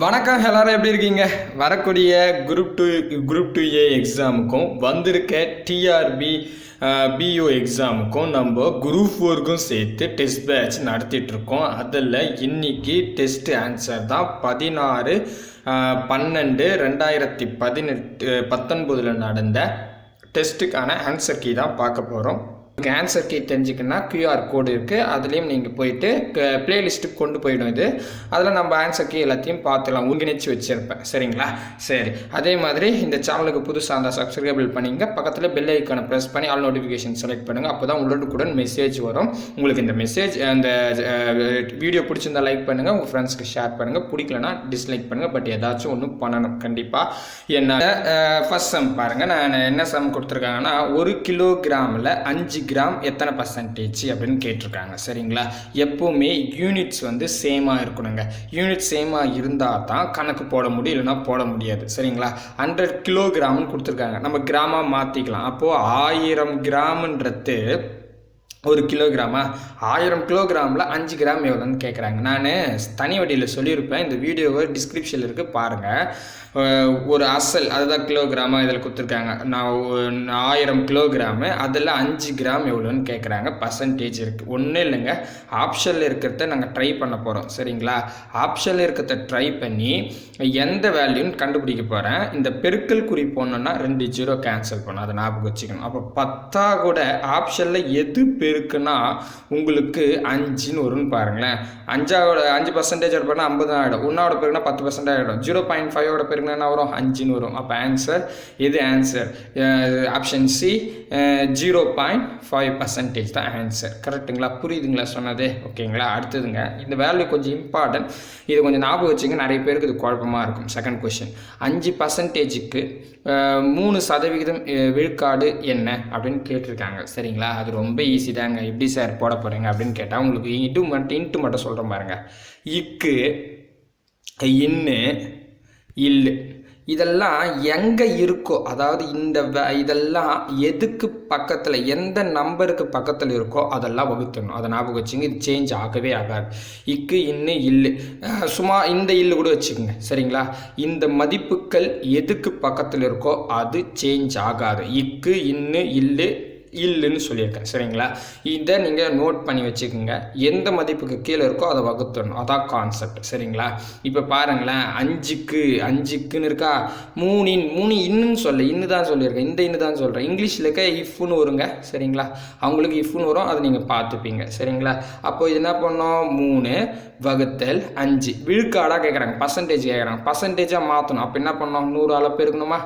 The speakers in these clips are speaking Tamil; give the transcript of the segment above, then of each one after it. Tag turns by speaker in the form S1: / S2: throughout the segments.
S1: வணக்கம், எல்லாரும் எப்படி இருக்கீங்க? வரக்கூடிய குரூப் டூ ஏ எக்ஸாமுக்கும் வந்திருக்க டிஆர்பி பிஓ எக்ஸாமுக்கும் நம்ம குரூப் 4க்கும் சேர்த்து டெஸ்ட் பேட்ச் நடத்திட்டு இருக்கோம். அதில் இன்னைக்கு டெஸ்ட் ஆன்சர் தான் 16/12/2019 நடந்த டெஸ்ட்டுக்கான ஆன்சர் கீ தான் பார்க்க போகிறோம். ஆன்சர் கீ தெரிஞ்சுக்கணுன்னா QR கோடு இருக்குது, அதுலேயும் நீங்கள் போயிட்டு ப்ளேலிஸ்ட்டுக்கு கொண்டு போயிடும். இது அதில் நம்ம ஆன்சர் கீ எல்லாத்தையும் பார்த்துலாம், ஒருங்கிணைச்சு வச்சுருப்பேன். சரிங்களா? சரி, அதே மாதிரி இந்த சேனலுக்கு புதுசாக இருந்தால் சப்ஸ்கிரைபிள் பண்ணிங்க, பக்கத்தில் பெல் ஐக்கானை ப்ரெஸ் பண்ணி ஆல் நோட்டிஃபிகேஷன் செலக்ட் பண்ணுங்கள். அப்போ தான் உடனுக்குடன் மெசேஜ் வரும். உங்களுக்கு இந்த மெசேஜ் அந்த வீடியோ பிடிச்சிருந்தால் லைக் பண்ணுங்கள், உங்கள் ஃப்ரெண்ட்ஸ்க்கு ஷேர் பண்ணுங்கள், பிடிக்கலனா டிஸ்லைக் பண்ணுங்கள். பட் ஏதாச்சும் ஒன்று பண்ணணும் கண்டிப்பாக. என்ன ஃபர்ஸ்ட் சம் பாருங்கள். நான் என்ன சம் கொடுத்துருக்காங்கன்னா, 1 கிலோகிராமில் 5 கிராம் எத்தனை பர்சன்டேஜ் அப்படின்னு கேட்டிருக்காங்க. சரிங்களா? எப்போவுமே யூனிட்ஸ் வந்து சேமாக இருக்கணுங்க. யூனிட் சேமாக இருந்தால் தான் கணக்கு போட முடியும், இல்லைன்னா போட முடியாது. சரிங்களா? 100 கிலோகிராம்னு கொடுத்துருக்காங்க, நம்ம கிராமாக மாற்றிக்கலாம். அப்போது 1000 கிராம்ன்றது 1 கிலோகிராமா? 1000 கிலோகிராமில் 5 கிராம் எவ்வளோன்னு கேட்குறாங்க. நான் தனி வட்டியில் சொல்லியிருப்பேன், இந்த வீடியோவை டிஸ்கிரிப்ஷனில் இருக்குது பாருங்கள். ஒரு அசல் அதுதான் கிலோகிராமாக இதில் கொடுத்துருக்காங்க. நான் 1000 கிலோகிராமு, அதில் 5 கிராம் எவ்வளோன்னு கேட்குறாங்க. பர்சன்டேஜ் இருக்குது. ஒன்றும் இல்லைங்க, ஆப்ஷனில் இருக்கிறத நாங்கள் ட்ரை பண்ண போகிறோம். சரிங்களா? ஆப்ஷனில் இருக்கிறத ட்ரை பண்ணி எந்த வேல்யூன்னு கண்டுபிடிக்க போகிறேன். இந்த பெருக்கல் குறி போனோன்னா 2 0 கேன்சல் பண்ணணும், அதை ஞாபகம் வச்சுக்கணும். அப்போ 10 கூட ஆப்ஷனில் எது பெருக்குன்னா உங்களுக்கு 5ன்னு வரும்னு பாருங்களேன். 5% பண்ணால் 50 ஆகிடும். 1 பெருக்குனா 10% ஆகிடும். 0.5 பெருக்குனா என்ன வரும்? 5ன்னு வரும். அப்போ ஆன்சர் எது? ஆன்சர் ஆப்ஷன் சி 0.5% தான் ஆன்சர். கரெக்டுங்களா? புரியுதுங்களா சொன்னதே? ஓகேங்களா? அடுத்ததுங்க, இந்த வேல்யூ கொஞ்சம் இம்பார்ட்டன்ட், இது கொஞ்சம் ஞாபகம் வச்சுங்க. நிறைய பேருக்கு இது குழப்பமாக இருக்கும். செகண்ட் கொஸ்டின், 5%க்கு 3% விழுக்காடு என்ன அப்படின்னு கேட்டிருக்காங்க. சரிங்களா? அது ரொம்ப ஈஸி தாங்க. எப்படி சார் போட போகிறீங்க அப்படின்னு கேட்டால், உங்களுக்கு இன்ட்டு மட்டும் சொல்கிறேன் பாருங்க. இக்கு, இன்னு, இல்லு இதெல்லாம் எங்கே இருக்கோ, அதாவது இதெல்லாம் எதுக்கு பக்கத்தில், எந்த நம்பருக்கு பக்கத்தில் இருக்கோ அதெல்லாம் வகுத்துடணும். அதை ஞாபகம் வச்சுங்க. இது சேஞ்ச் ஆகவே ஆகாது. இக்கு, இன்னு, இல்லு, சும்மா இந்த இல்லு கூட வச்சுக்கோங்க. சரிங்களா? இந்த மதிப்புகள் எதுக்கு பக்கத்தில் இருக்கோ அது சேஞ்ச் ஆகாது. இக்கு, இன்னு, இல்லுன்னு சொல்லியிருக்கேன். சரிங்களா? இதை நீங்கள் நோட் பண்ணி வச்சுக்கோங்க. எந்த மதிப்புக்கு கீழே இருக்கோ அதை வகுத்துடணும், அதான் கான்செப்ட். சரிங்களா? இப்போ பாருங்களேன், 5க்குன்னு இருக்கா, 3 இன்னுன்னு சொல்ல, இன்னு தான் சொல்லியிருக்கேன், இந்த இன்னு தான் சொல்கிறேன். இங்கிலீஷில் இருக்க இஃப்னு வருங்க. சரிங்களா? அவங்களுக்கு இஃப்னு வரும், அதை நீங்கள் பார்த்துப்பீங்க. சரிங்களா? அப்போ இது என்ன பண்ணோம்? 3 வகுத்தல் 5 விழுக்காடாக கேட்குறாங்க, பர்சன்டேஜ் கேட்குறாங்க. பர்சன்டேஜாக மாற்றணும். அப்போ என்ன பண்ணோம்? 100 ஆல் பெருக்கணுமா?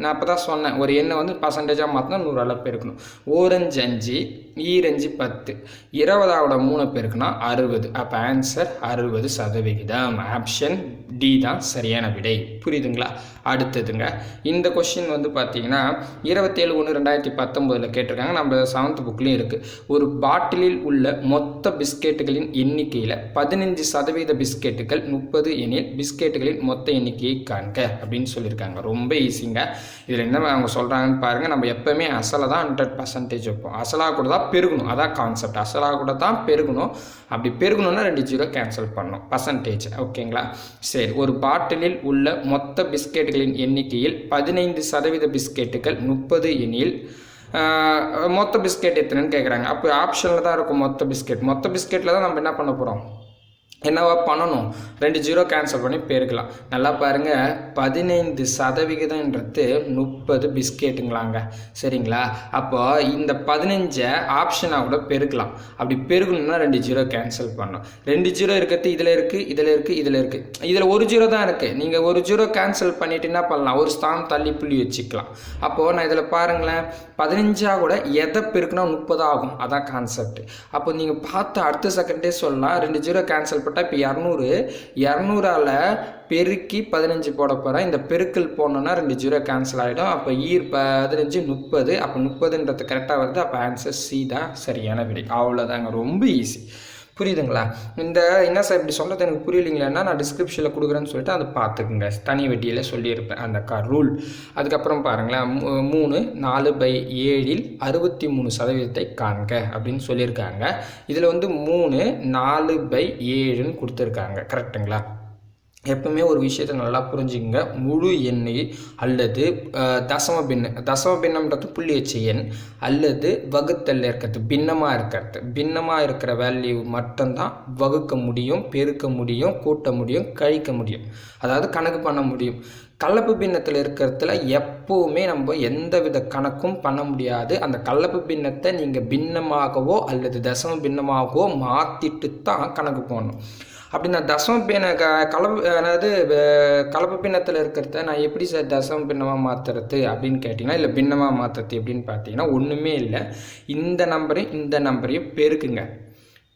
S1: நான் அப்போ தான் சொன்னேன், ஒரு எண்ணை வந்து பர்சன்டேஜாக மாற்றினா 100 ஆல் பெருக்கணும். 4 5 5, 2 10, 20 3 பெருக்குனா 60. அப்போ ஆன்சர் 60%. ஆப்ஷன் டி தான் சரியான விடை. புரியுதுங்களா? அடுத்ததுங்க, இந்த கொஸ்டின் வந்து பார்த்தீங்கன்னா 27/1/2019 கேட்டிருக்காங்க. நம்ம 7th புக்லேயும் இருக்குது. ஒரு பாட்டிலில் உள்ள மொத்த பிஸ்கெட்டுகளின் எண்ணிக்கையில் 15% பிஸ்கெட்டுகள் 30 எனில் பிஸ்கெட்டுகளின் மொத்த எண்ணிக்கையை காண்க அப்படின்னு சொல்லியிருக்காங்க. ரொம்ப ஈஸிங்க. இதில் என்ன அவங்க சொல்கிறாங்கன்னு பாருங்கள். நம்ம எப்போவுமே அசலை தான் 100% வைப்போம். அசலாக கூட தான் பெருகணும், அதான் கான்செப்ட். அசலாக கூட தான் பெருகணும். அப்படி பெருகணும்னா 2 0 கேன்சல் பண்ணணும், பர்சன்டேஜ். ஓகேங்களா? சரி, ஒரு பாட்டிலில் உள்ள மொத்த பிஸ்கெட்டுகளின் எண்ணிக்கையில் 15% பிஸ்கெட்டுகள் 30 எனில் மொத்த பிஸ்கெட் எத்தனைன்னு கேட்குறாங்க. அப்போ ஆப்ஷனில் தான் இருக்கும் மொத்த பிஸ்கெட்டில் தான் நம்ம என்ன பண்ண போகிறோம், என்னவா பண்ணணும்? 2 0 கேன்சல் பண்ணி பெருக்கலாம். நல்லா பாருங்கள், 15%ன்றது 30 பிஸ்கெட்டுங்களாங்க. சரிங்களா? அப்போ இந்த 15 ஆப்ஷனாக கூட பெருக்கலாம். அப்படி பெருக்கணும்னா 2 0 கேன்சல் பண்ணணும். 2 0 இருக்கிறது இதில் இருக்குது, இதில் ஒரு 0 தான் இருக்குது. நீங்கள் ஒரு 0 கேன்சல் பண்ணிட்டு என்ன பண்ணலாம்? ஒரு ஸ்தானம் தள்ளி புள்ளி வச்சுக்கலாம். அப்போது நான் இதில் பாருங்களேன், 15 கூட எதை பெருக்குனா 30 ஆகும், அதான் கான்செப்ட். அப்போ நீங்கள் பார்த்து அடுத்த செகண்டே சொல்லலாம், 2 0 கேன்சல் இப்போ 200ஆல் பெருக்கி 15 போட போகிறேன். இந்த பெருக்கல் போனோன்னா 2 0 கேன்சல் ஆகிடும். அப்போ 15 30. அப்போ 30ன்றது கரெக்டாக வருது. அப்போ ஆன்சர் சி தான் சரியான விடை. அவ்வளோதாங்க, ரொம்ப ஈஸி. புரியுதுங்களா? இந்த என்ன சார் இப்படி சொல்கிறது எனக்கு புரியலைங்களேன்னா, நான் டிஸ்கிரிப்ஷனில் கொடுக்குறேன்னு சொல்லிட்டு அதை பார்த்துக்குங்க. தனி வட்டியில் சொல்லியிருப்பேன் அந்த ரூல். அதுக்கப்புறம் பாருங்களேன், 3 4/7 63% காண்க அப்படின்னு சொல்லியிருக்காங்க. இதில் வந்து 3 4/7ன்னு கொடுத்துருக்காங்க. கரெக்டுங்களா? எப்பவுமே ஒரு விஷயத்தை நல்லா புரிஞ்சுக்கங்க. முழு எண்ணெய் அல்லது தசம பின்னம்ன்றது புள்ளி வச்ச எண் அல்லது வகுத்தல் இருக்கிறது பின்னமாக இருக்கிற வேல்யூ மட்டும்தான் வகுக்க முடியும், பெருக்க முடியும், கூட்ட முடியும், கழிக்க முடியும், அதாவது கணக்கு பண்ண முடியும். கலப்பு பின்னத்தில் இருக்கிறதுல எப்போவுமே நம்ம எந்த வித கணக்கும் பண்ண முடியாது. அந்த கலப்பு பின்னத்தை நீங்கள் பின்னமாகவோ அல்லது தசம பின்னமாகவோ மாற்றிட்டு தான் கணக்கு போடணும். அப்படி நான் தசம பின்ன கலப்பு பின்னத்தில் இருக்கிறத நான் எப்படி சார் தசம பின்னமாக மாற்றுறது அப்படின்னு கேட்டிங்கன்னா, இல்லை பின்னமாக மாற்றுறது எப்படின்னு பார்த்தீங்கன்னா ஒன்றுமே இல்லை. இந்த நம்பரையும் பெருக்குங்க.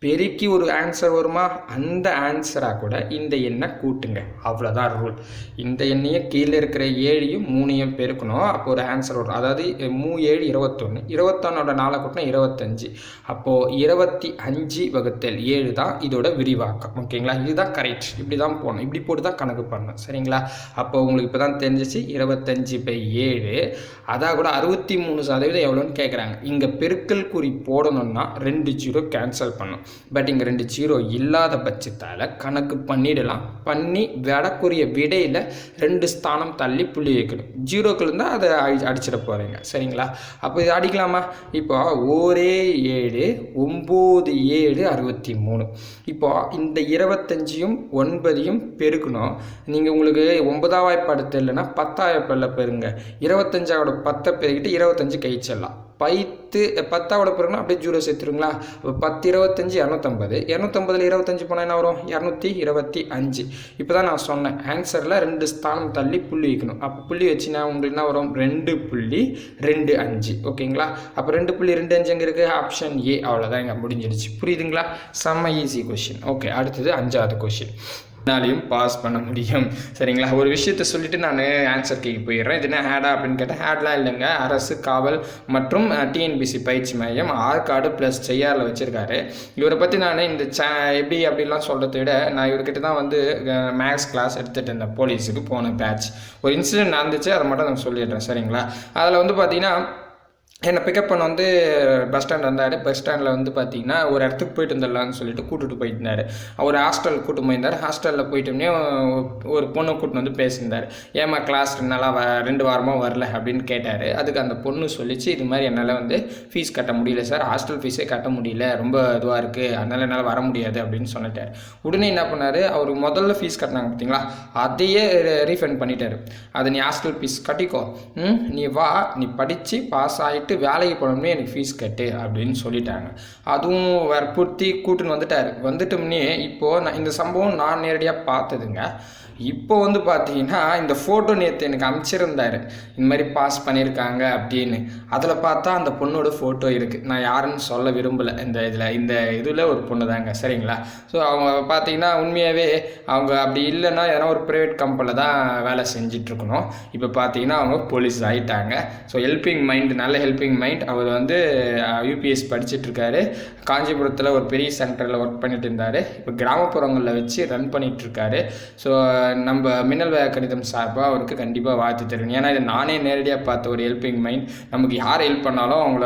S1: பெருக்கி ஒரு ஆன்சர் வருமா, அந்த ஆன்சராக கூட இந்த எண்ணை கூட்டுங்க, அவ்வளோதான் ரூல். இந்த எண்ணையும் கீழே இருக்கிற 7ஐயும் 3ஐயும் பெருக்கணும், அப்போ ஒரு ஆன்சர் வரும். அதாவது 3 7 21, 21ஓட 4 கூட்டினா 25, அப்போது 25/7 தான் இதோட விரிவாக்கம். ஓகேங்களா, இதுதான் கரெக்ட். இப்படி தான் போகணும், இப்படி போட்டு தான் கணக்கு பண்ணணும். சரிங்களா, அப்போ உங்களுக்கு இப்போ தான் தெரிஞ்சிச்சு 25/7. அதாக கூட 63% எவ்வளோன்னு கேட்குறாங்க. இங்கே பெருக்கல் குறி போடணும்னா 2 0 கேன்சல் பண்ணும். பட் இங்கே 2 0 இல்லாத பட்சத்தால் கணக்கு பண்ணிடலாம். பண்ணி விடக்கூடிய விடையில் 2 ஸ்தானம் தள்ளி புள்ளி வைக்கணும். 0க்கு இருந்தால் அதை அடிச்சிட போகிறீங்க. சரிங்களா, அப்போ இது அடிக்கலாமா? இப்போ 1 7 9 7 63. இப்போ இந்த 25யும் 9ஐயும் பெருக்கணும். நீங்கள் உங்களுக்கு 9ஆம் வாய்ப்பாடு இல்லைன்னா 10ஆம் வாய்ப்பாடில் பெருங்க. 25ஓட 10 பெருக்கிட்டு 25 கழிச்சிடலாம். 10ஓட பெருக்குன்னா அப்படியே 0 சேர்த்துருங்களா. அப்போ 10 25 250. 250ல் 25 போனால் என்ன வரும்? 225. இப்போ தான் நான் சொன்னேன், ஆன்சரில் 2 ஸ்தானம் தள்ளி புள்ளி வைக்கணும். அப்போ புள்ளி வச்சுன்னா உங்களுக்கு என்ன வரும்? 2.25. ஓகேங்களா, அப்போ 2.25 எங்கே இருக்குது? Option A. அவ்வளோதான், இங்கே முடிஞ்சிடுச்சு. புரியுதுங்களா? செம்ம ஈஸி கொஷின். ஓகே, அடுத்தது 5வது கொஷின். என்னாலையும் பாஸ் பண்ண முடியும். சரிங்களா, ஒரு விஷயத்த சொல்லிட்டு நான் ஆன்சர் கேட்க போயிடுறேன். இது என்ன ஹேடா அப்படின்னு கேட்டால் ஹேட்லாம் இல்லைங்க. அரசு காவல் மற்றும் டிஎன்பிசி பயிற்சி மையம் ஆற்காடு ப்ளஸ் செய்யாரில் வச்சுருக்காரு. இவரை பற்றி நான் இந்த எப்படி அப்படிலாம் சொல்கிறத விட நான் இவர்கிட்ட தான் வந்து மேக்ஸ் கிளாஸ் எடுத்துகிட்டு இருந்தேன். போலீஸுக்கு போன பேட்ச் ஒரு இன்சிடென்ட் நடந்துச்சு, அதை மட்டும் நான் சொல்லிடுறேன். சரிங்களா, அதில் வந்து பார்த்தீங்கன்னா என்னை பிக்கப் பண்ண வந்து பஸ் ஸ்டாண்ட் வந்தார். பஸ் ஸ்டாண்டில் வந்து பார்த்தீங்கன்னா ஒரு இடத்துக்கு போயிட்டு வந்துடலான்னு சொல்லிட்டு கூப்பிட்டு போயிருந்தார். அவர் ஹாஸ்டல் கூட்டு போயிருந்தார். ஹாஸ்டலில் போயிட்டோம்னே ஒரு பொண்ணை கூட்டின்னு வந்து பேசியிருந்தார். ஏமா கிளாஸ் 2 வாரமாக வரல அப்படின்னு கேட்டார். அதுக்கு அந்த பொண்ணு சொல்லிச்சு, இது மாதிரி என்னால் வந்து ஃபீஸ் கட்ட முடியல சார், ஹாஸ்டல் ஃபீஸே கட்ட முடியல, ரொம்ப இதுவாக இருக்குது, அதனால் என்னால் வர முடியாது அப்படின்னு சொல்லிட்டார். உடனே என்ன பண்ணார், அவர் முதல்ல ஃபீஸ் கட்டினாங்க பார்த்தீங்களா, அதையே ரீஃபண்ட் பண்ணிட்டார். அதை நீ ஹாஸ்டல் ஃபீஸ் கட்டிக்கோ, நீ வா, நீ படித்து பாஸ் ஆகிட்டு வேலைக்கு போனோம்னே எனக்கு ஃபீஸ் கட்டு அப்படின்னு சொல்லிட்டாங்க. அதுவும் வற்புறுத்தி கூட்டுன்னு வந்துட்டோம்னே. இப்போது இந்த சம்பவம் நான் நேரடியாக பார்த்ததுங்க. இப்போ வந்து பார்த்தீங்கன்னா இந்த ஃபோட்டோ நேற்று எனக்கு அனுப்பிச்சிருந்தார், இந்த மாதிரி பாஸ் பண்ணியிருக்காங்க அப்படின்னு. அதில் பார்த்தா அந்த பொண்ணோட ஃபோட்டோ இருக்குது. நான் யாருன்னு சொல்ல விரும்பலை. இந்த இதில் ஒரு பொண்ணு தாங்க. சரிங்களா, ஸோ அவங்க பார்த்தீங்கன்னா உண்மையாகவே அவங்க அப்படி இல்லைன்னா ஏன்னா ஒரு ப்ரைவேட் கம்பெனியில் தான் வேலை செஞ்சிட்ருக்கணும். இப்போ பார்த்தீங்கன்னா அவங்க போலீஸ் ஆகிட்டாங்க. ஸோ ஹெல்பிங் மைண்ட், நல்ல ஹெல்பிங் மைண்ட். அவர் வந்து யூபிஎஸ் படிச்சுட்ருக்காரு. காஞ்சிபுரத்தில் ஒரு பெரிய சென்டரில் ஒர்க் பண்ணிட்டு இருந்தார். இப்போ கிராமப்புறங்களில் வச்சு ரன் பண்ணிகிட்ருக்காரு. ஸோ நம்ம மின்னல் வேக கணிதம் சார்பாக அவருக்கு கண்டிப்பாக வாழ்த்து தருவேன். ஏன்னா இது நானே நேரடியாக பார்த்த ஒரு ஹெல்பிங் மைண்ட். நமக்கு யார் ஹெல்ப் பண்ணாலும் அவங்கள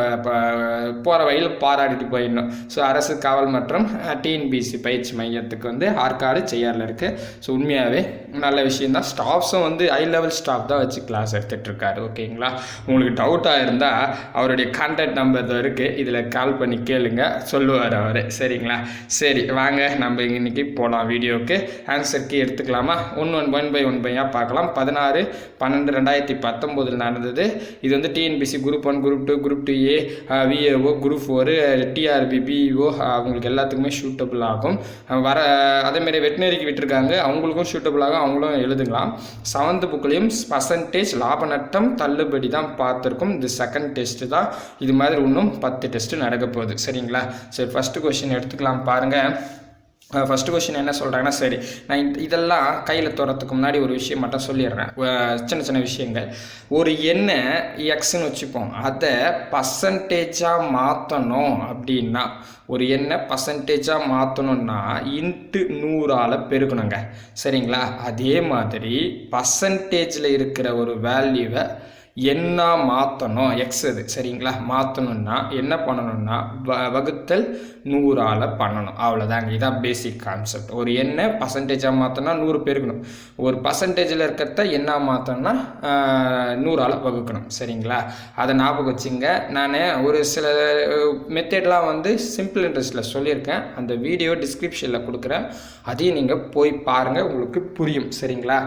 S1: போகிற வழியில் பாராட்டிட்டு போயிடணும். ஸோ அரசு காவல் மற்றும் டிஎன்பிசி பயிற்சி மையத்துக்கு வந்து ஆற்காடு செய்யாரில் இருக்குது. ஸோ உண்மையாகவே நல்ல விஷயந்தான். ஸ்டாஃப்ஸும் வந்து ஹை லெவல் ஸ்டாஃப் தான் வச்சு கிளாஸ் எடுத்துகிட்ருக்காரு. ஓகேங்களா, உங்களுக்கு டவுட்டாக இருந்தால் அவருடைய கான்டாக்ட் நம்பர் இருக்குது, இதில் கால் பண்ணி கேளுங்க, சொல்லுவார் அவர். சரிங்களா, சரி வாங்க நம்ம இன்றைக்கி போகலாம் வீடியோவுக்கு. ஆன்சருக்கு எடுத்துக்கலாமா? ஒன் பை பார்க்கலாம். 16/12/2019 நடந்தது. இது வந்து TNPSC group 1, group 2, group 2A, VAO, group 4, TRB, BEO அவங்களுக்கு எல்லாத்துக்குமே சூட்டபிள் ஆகும். அதேமாரி வெட்டினரிக்கு விட்டுருக்காங்க, அவங்களுக்கும் சூட்டபிள் ஆகும், அவங்களும் எழுதுங்களாம். 7th புக்லேயும் % லாப நட்டம் தள்ளுபடி தான் பார்த்துருக்கோம். இது செகண்ட் டெஸ்ட்டு தான். இது மாதிரி இன்னும் 10 டெஸ்ட்டு நடக்க போகுது. சரிங்களா, சரி ஃபஸ்ட்டு கொஸ்டின் எடுத்துக்கலாம் பாருங்கள். ஃபஸ்ட்டு கொஸ்டின் என்ன சொல்கிறாங்கன்னா, சரி நான் இதெல்லாம் கையில் தோறதுக்கு முன்னாடி ஒரு விஷயம் மட்டும் சொல்லிடுறேன். சின்ன விஷயங்கள். ஒரு எண்ணை எக்ஸ்ன்னு வச்சுப்போம், அதை பர்சன்டேஜாக மாற்றணும் அப்படின்னா, ஒரு எண்ணை பர்சன்டேஜாக மாற்றணுன்னா இன்ட்டு 100ஆல் பெருக்கணுங்க. சரிங்களா, அதே மாதிரி பர்சன்டேஜில் இருக்கிற ஒரு வேல்யூவை என்ன மாற்றணும் எக்ஸ் இது சரிங்களா. மாற்றணும்னா என்ன பண்ணணும்னா வகுத்தல் 100ஆல் பண்ணணும், அவ்வளோதாங்க. இதான் பேசிக் கான்செப்ட். ஒரு எண்ணை பர்சன்டேஜாக மாற்றணும்னா 100 பெருக்கணும். ஒரு பர்சன்டேஜில் இருக்கிறத என்ன மாற்றணும்னா 100ஆல் வகுக்கணும் சரிங்களா. அதை ஞாபகம் வச்சுங்க. நான் ஒரு சில மெத்தட்லாம் வந்து சிம்பிள் இன்ட்ரெஸ்ட்டில் சொல்லியிருக்கேன், அந்த வீடியோ டிஸ்கிரிப்ஷனில் கொடுக்குறேன், அதையும் நீங்கள் போய் பாருங்கள், உங்களுக்கு புரியும் சரிங்களா.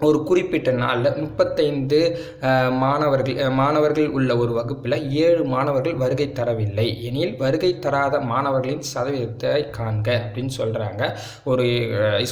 S1: ஒரு குறிப்பிட்ட நாளில் 35 மாணவர்கள் உள்ள ஒரு வகுப்பில் 7 மாணவர்கள் வருகை தரவில்லை எனில் வருகை தராத மாணவர்களின் சதவீதத்தை காண்க அப்படின்னு சொல்கிறாங்க. ஒரு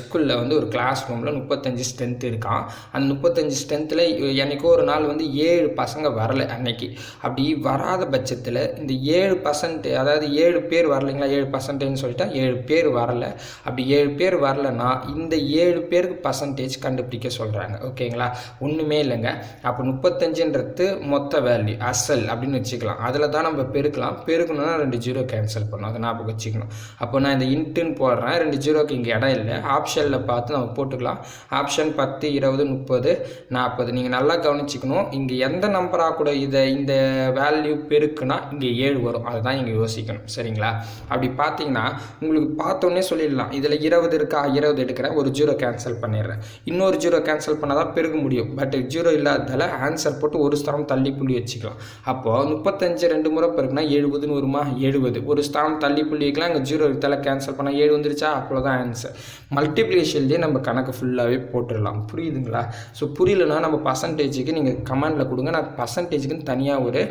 S1: ஸ்கூலில் வந்து ஒரு கிளாஸ் ரூமில் 35 ஸ்ட்ரென்த் இருக்கான். அந்த 35 ஸ்ட்ரென்த்தில் என்றைக்கோ ஒரு நாள் வந்து 7 பசங்க வரலை அன்னைக்கு. அப்படி வராத பட்சத்தில் இந்த 7%, அதாவது 7 பேர் வரலைங்களா, 7%ன்னு சொல்லிட்டா 7 பேர் வரலை. அப்படி 7 பேர் வரலைன்னா இந்த 7 பேருக்கு பர்சன்டேஜ் கண்டுபிடிக்க சொல்கிறாங்க. ஓகேங்களா. ஒன்றுமே இல்லைங்க. அப்போ 35ன்றது மொத்த வேல்யூ அசல் அப்படின்னு வச்சுக்கலாம். அதில் தான் நம்ம பெருக்கணும்னா 2 ஜீரோ கேன்சல் பண்ணணும், அதை ஞாபகம் வச்சுக்கணும். அப்போ நான் இந்த இன்ட்டுன்னு போடுறேன், 2 ஜீரோக்கு இங்கே இடம் இல்லை, ஆப்ஷனில் பார்த்து நம்ம போட்டுக்கலாம். ஆப்ஷன் 10, 20, 30, 40. நீங்கள் நல்லா கவனிச்சிக்கணும். இங்கே எந்த நம்பராக கூட இந்த வேல்யூ பெருக்குனா இங்கே 7 வரும், அதுதான் இங்கே யோசிக்கணும் சரிங்களா. அப்படி பார்த்தீங்கன்னா உங்களுக்கு பார்த்தோன்னே சொல்லிடலாம், இதில் 20 இருக்கா, 20 எடுக்கிறேன், ஒரு ஜீரோ கேன்சல் பண்ணிடுறேன், இன்னொரு ஜீரோ கேன்சல் பண்ணால் தான் பெருக்க முடியும். பட் ஜீரோ இல்லாததால் ஆன்சர் போட்டு ஒரு ஸ்தானம் தள்ளி புள்ளி வச்சுக்கலாம். அப்போது 35 2 முறை பெருக்குனா 70ன்னு வருமா, 70 ஒரு ஸ்தானம் தள்ளி புள்ளி வைக்கலாம். இங்கே ஜீரோ இருந்தால கேன்சல் பண்ணால் 7 வந்துருச்சா, அவ்வளோதான் ஆன்சர். மல்டிப்ளிகேஷன்லேயே நம்ம கணக்கு ஃபுல்லாகவே போட்டுடலாம். புரியுதுங்களா. ஸோ புரியலன்னா நம்ம பர்சன்டேஜுக்கு நீங்கள் கமெண்டில் கொடுங்க, நான் பர்சன்டேஜுக்குன்னு தனியாக ஒரு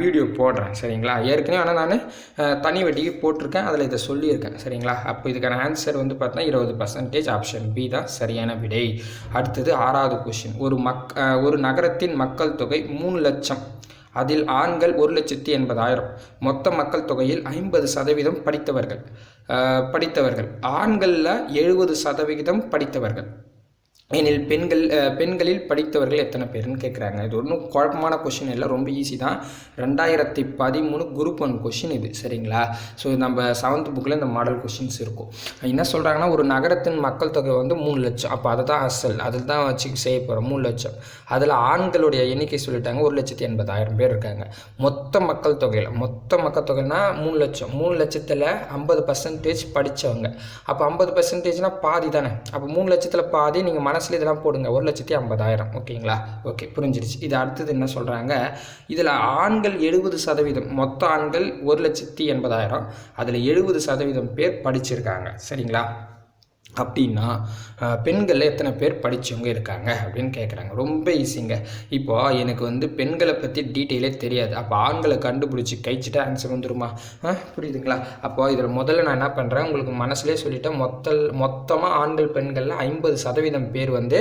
S1: வீடியோ போடுறேன் சரிங்களா. ஏற்கனவே ஆனால் நான் தனி வட்டிக்கு போட்டிருக்கேன், அதில் இதை சொல்லியிருக்கேன் சரிங்களா. அப்போ இதுக்கான ஆன்சர் வந்து பார்த்தீங்கன்னா 20%. ஆப்ஷன் பி தான் சரியான விடை. அடுத்தது 6வது கொஷின். ஒரு நகரத்தின் மக்கள் தொகை 3 லட்சம், அதில் ஆண்கள் 1,80,000. மொத்த மக்கள் தொகையில் 50% படித்தவர்கள். ஆண்களில் 70% படித்தவர்கள் எனில் பெண்களில் படித்தவர்கள் எத்தனை பேருன்னு கேட்குறாங்க. இது ஒன்றும் குழப்பமான கொஷின் இல்லை, ரொம்ப ஈஸி தான். 2013 குரூப் 1 கொஷின் இது சரிங்களா. ஸோ நம்ம 7th புக்கில் இந்த மாடல் கொஷின்ஸ் இருக்கும். என்ன சொல்கிறாங்கன்னா, ஒரு நகரத்தின் மக்கள் தொகை வந்து 3 லட்சம். அப்போ அதை தான் அசல், அதில் தான் வச்சு செய்ய போகிறோம். 3 லட்சம். அதில் ஆண்களுடைய எண்ணிக்கை சொல்லிட்டாங்க, 1,80,000 பேர் இருக்காங்க. மொத்த மக்கள் தொகைனா 3 லட்சம். 3 லட்சத்தில் 50% படித்தவங்க. அப்போ 50%னா பாதி தானே. அப்போ 3 லட்சத்தில் பாதி நீங்கள் மனசில் இதெல்லாம் போடுங்க, 1,50,000. ஓகேங்களா. ஓகே, புரிஞ்சிருச்சு. இது அடுத்தது என்ன சொல்கிறாங்க, இதில் ஆண்கள் 70%, மொத்த ஆண்கள் 1,80,000, அதில் 70% பேர் படிச்சிருக்காங்க சரிங்களா. அப்படின்னா பெண்களில் எத்தனை பேர் படித்தவங்க இருக்காங்க அப்படின்னு கேட்குறாங்க. ரொம்ப ஈஸிங்க. இப்போது எனக்கு வந்து பெண்களை பற்றி டீட்டெயிலே தெரியாது, அப்போ ஆண்களை கண்டுபிடிச்சி கழிச்சிட்டு ஆன்சர் வந்துடுமா, புரியுதுங்களா. அப்போது இதில் முதல்ல நான் என்ன பண்ணுறேன், உங்களுக்கு மனசுலேயே சொல்லிவிட்டேன், மொத்தமாக ஆண்கள் பெண்களில் 50% பேர் வந்து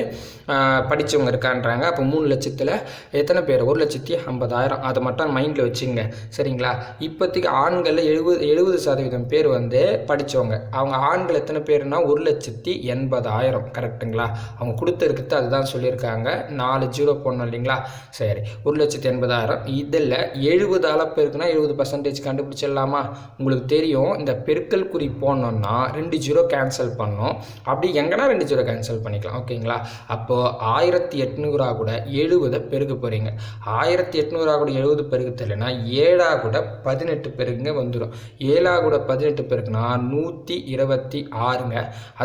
S1: படித்தவங்க இருக்கான்றாங்க. அப்போ 3 லட்சத்தில் எத்தனை பேர், 1,50,000. அதை மட்டும் மைண்டில் வச்சுங்க சரிங்களா. இப்போதைக்கு ஆண்களில் 70% பேர் வந்து படித்தவங்க. அவங்க ஆண்கள் எத்தனை பேர்னா 1,80,000. கரெக்டுங்களா. அவங்க கொடுத்துருக்குது அதுதான் சொல்லியிருக்காங்க. 4 ஜீரோ போடணும் இல்லைங்களா. சரி, 1,80,000. இதில் 70ஆல் பெருக்குனா 70% கண்டுபிடிச்சிடலாமா. உங்களுக்கு தெரியும், இந்த பெருக்கல் குறி போடணுன்னா 2 ஜீரோ கேன்சல் பண்ணணும். அப்படி எங்கன்னா 2 ஜீரோ கேன்சல் பண்ணிக்கலாம். ஓகேங்களா. அப்போது 1800 கூட 70 பெருக்க போகிறீங்க. 1800 கூட 70 பெருக்க தெரியலனா 7 கூட 18 பெருக்குங்க வந்துடும். 7 கூட 18 பெருக்குனா 126ங்க.